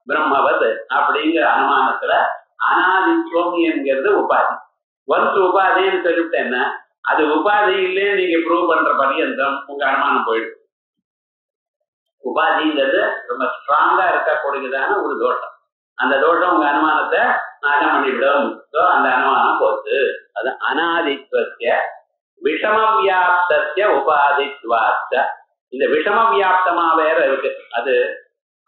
பிரம்மவத் அப்படிங்கிற அனுமானத்துல அனாதித்துவம் என்கிறது உபாதி. ஒன்ஸ் உபாதின்னு சொல்லிவிட்டேன்னா அது உபாதி இல்லைன்னு நீங்க ப்ரூவ் பண்ற பரியந்தம் உங்க அனுமானம் போயிடும். உபாதிங்கிறது ரொம்ப ஸ்ட்ராங்கா இருக்கக்கூடியதான ஒரு தோஷம். அந்த தோஷம் உங்க அனுமானத்தை நாசம் பண்ணிவிடும். அந்த அனுமானம் போச்சு. அது அனாதித்வஸ்ய விஷம வியாப்தஸ்ய உபாதித்வாச்ச. இந்த விஷம வியாப்தமா வேற இருக்கு. அது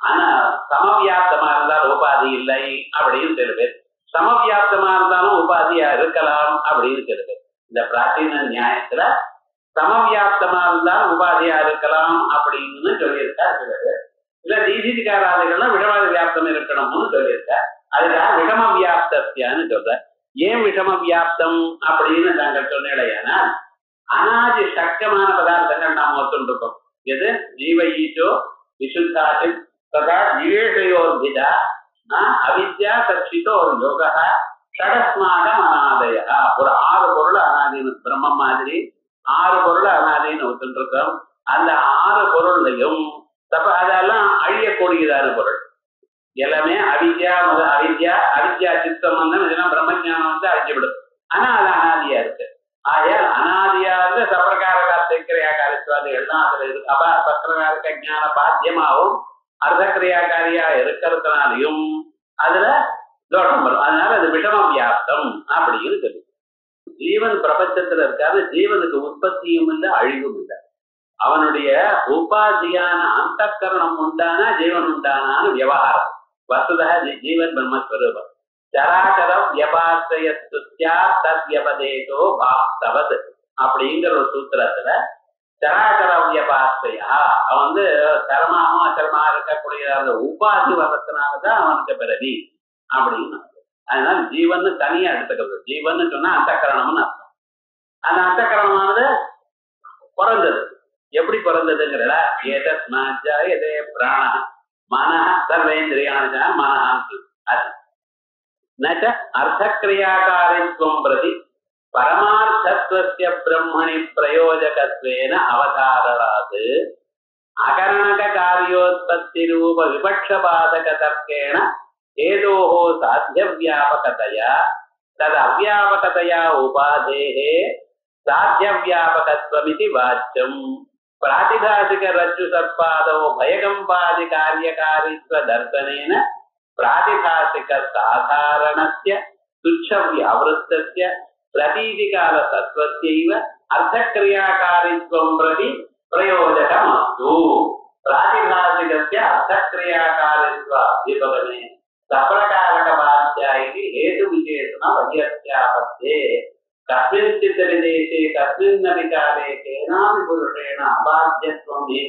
ஆனா சமவியாப்தமா இருந்தால் உபாதி இல்லை அப்படின்னு சில பேர், சமவியாப்தமா இருந்தாலும் உபாதியா இருக்கலாம் அப்படின்னு சில பேர். இந்த பிராச்சீன நியாயத்துல சமவியாப்தமா இருந்தால் உபாதியா இருக்கலாம் அப்படின்னு சொல்லியிருக்கார் சில பேர். இல்ல தீதிகாராதிகள்லாம் விஷம வியாப்தம் இருக்கணும்னு சொல்லியிருக்கார். அதுக்காக விஷம வியாப்தஸ்யான்னு சொல்ற. ஏன் விஷம வியாப்தம் அப்படின்னு நாங்கள் சொன்னேன்னா அனாதி சக்கமான பதார்த்தங்கள் நாம் ஒத்துருக்கோம். எது? ஜீவ ஈசோ விசுத்தாசி ததா ஜீவேஷயோர்பிதா அவித்யா சச்சிதோ ஒரு யோகா ஷடஸ்மாகம் அனாதயா. ஒரு 6 பொருள் அனாதின்னு பிரம்மம் மாதிரி 6 பொருள் அனாதின்னு ஒத்துருக்கோம். அந்த 6 பொருள்லையும் தப்ப அதெல்லாம் அழியக்கூடியதான பொருள் எல்லாமே அவித்யா அவித்யா சித்தம் இதெல்லாம் பிரம்மஞானம் அழிஞ்சுவிடும். ஆனா அது அனாதியா இருக்கு. ஆகையால் அனாதியா இருந்து சப்பிரகாரகாரித்வாதிகள் தான் அதுல இருக்கு. சப்பிரகாரக ஞான பாத்தியமாகவும் அர்த்தக்கிரியாக்காரியா இருக்கிறதுனாலையும் அதுல தோஷம் வரும். அதனால அது விஷம வியாப்தம் அப்படின்னு சொல்லி. ஜீவன் பிரபஞ்சத்துல இருக்காது. ஜீவனுக்கு உற்பத்தியும் இல்லை, அழிவும் இல்லை. அவனுடைய உபாதியான அந்த கரணம் உண்டான ஜீவன் உண்டானான்னு விவகாரம். வசுதா ஜீவன் பிரம்மஸ்வரூபம். சராச்சர வியபாஸ்ரயஸ்துத்யா தத்யபதேதோ பாப்தவத் அப்படிங்கிற ஒரு சூத்திரத்துல சராச்சர வியபாஸ்ரயா அவன் சரமாகவும் அச்சரமா இருக்கக்கூடிய அந்த உபாதி வர்றதுனாலதான் அவனுக்கு பிறவி அப்படின்னு. அதனால ஜீவன் தனியா எடுத்துக்கிறது. ஜீவன் சொன்னா அந்த கரணம்னு அர்த்தம். அந்த அந்த கரணமானது பிறந்தது. எப்படி பிறந்ததுங்கிறத ஏதே பிராண மன சர்வேந்திரியான மனஹான் அது நச்ச அர்த்தக்கிரியாகாரித்வம் பிரதி பரமார்த்தத்வஸ்ய பிரம்மணி பிரயோஜகத்வேன அவதாரணாத் அகரணக காரியோத்பத்தி ரூப விபக்ஷபாதக தர்க்கேண ஏதோஹோ சாத்திய வியாபகதயா தது அவ்யாபகதையா உபாதேஹே சாத்திய வியாபகத்வமிதி வாச்சியம். பிராதிபாசிக ரஜ்ஜு சர்பாதோ பயகம்பாதி காரியகாரித்வ தர்சனேன பிராதிபாசிக சாதாரணஸ்ய துச்ச வியாவருத்தஸ்ய பிரதீதிகால தத்துவஸ்யைவ அர்த்தக்ரியாகாரித்வம் பிரதி பிரயோஜகமஸ்து. பிராதிபாசிகஸ்ய அர்த்தக்ரியாகாரித்வ விபகமே சப்ரகாரகவாத்யா இதி ஹேது விசேஷண வஜ்யஸ்யாபத்தே. கஸ்மின்சித் தேசே கஸ்மின்னபி காலே கேனாபி புருஷேண அபாத்யத்வம் ஹி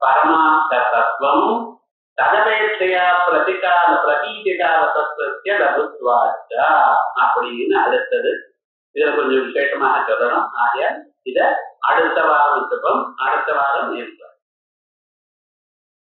பரமார்த்த தத்துவம் ததபேட்சையா பிரதிகால பிரதீதிகால தத்துவஸ்ய லபுத்வாச்ச அப்படின்னு அடுத்தது. இதுல கொஞ்சம் விசேஷமாக சொல்லணும். ஆகிய இத அடுத்த வாரம் வச்சுப்போம். அடுத்த வாரம் நேர்ப்போம்.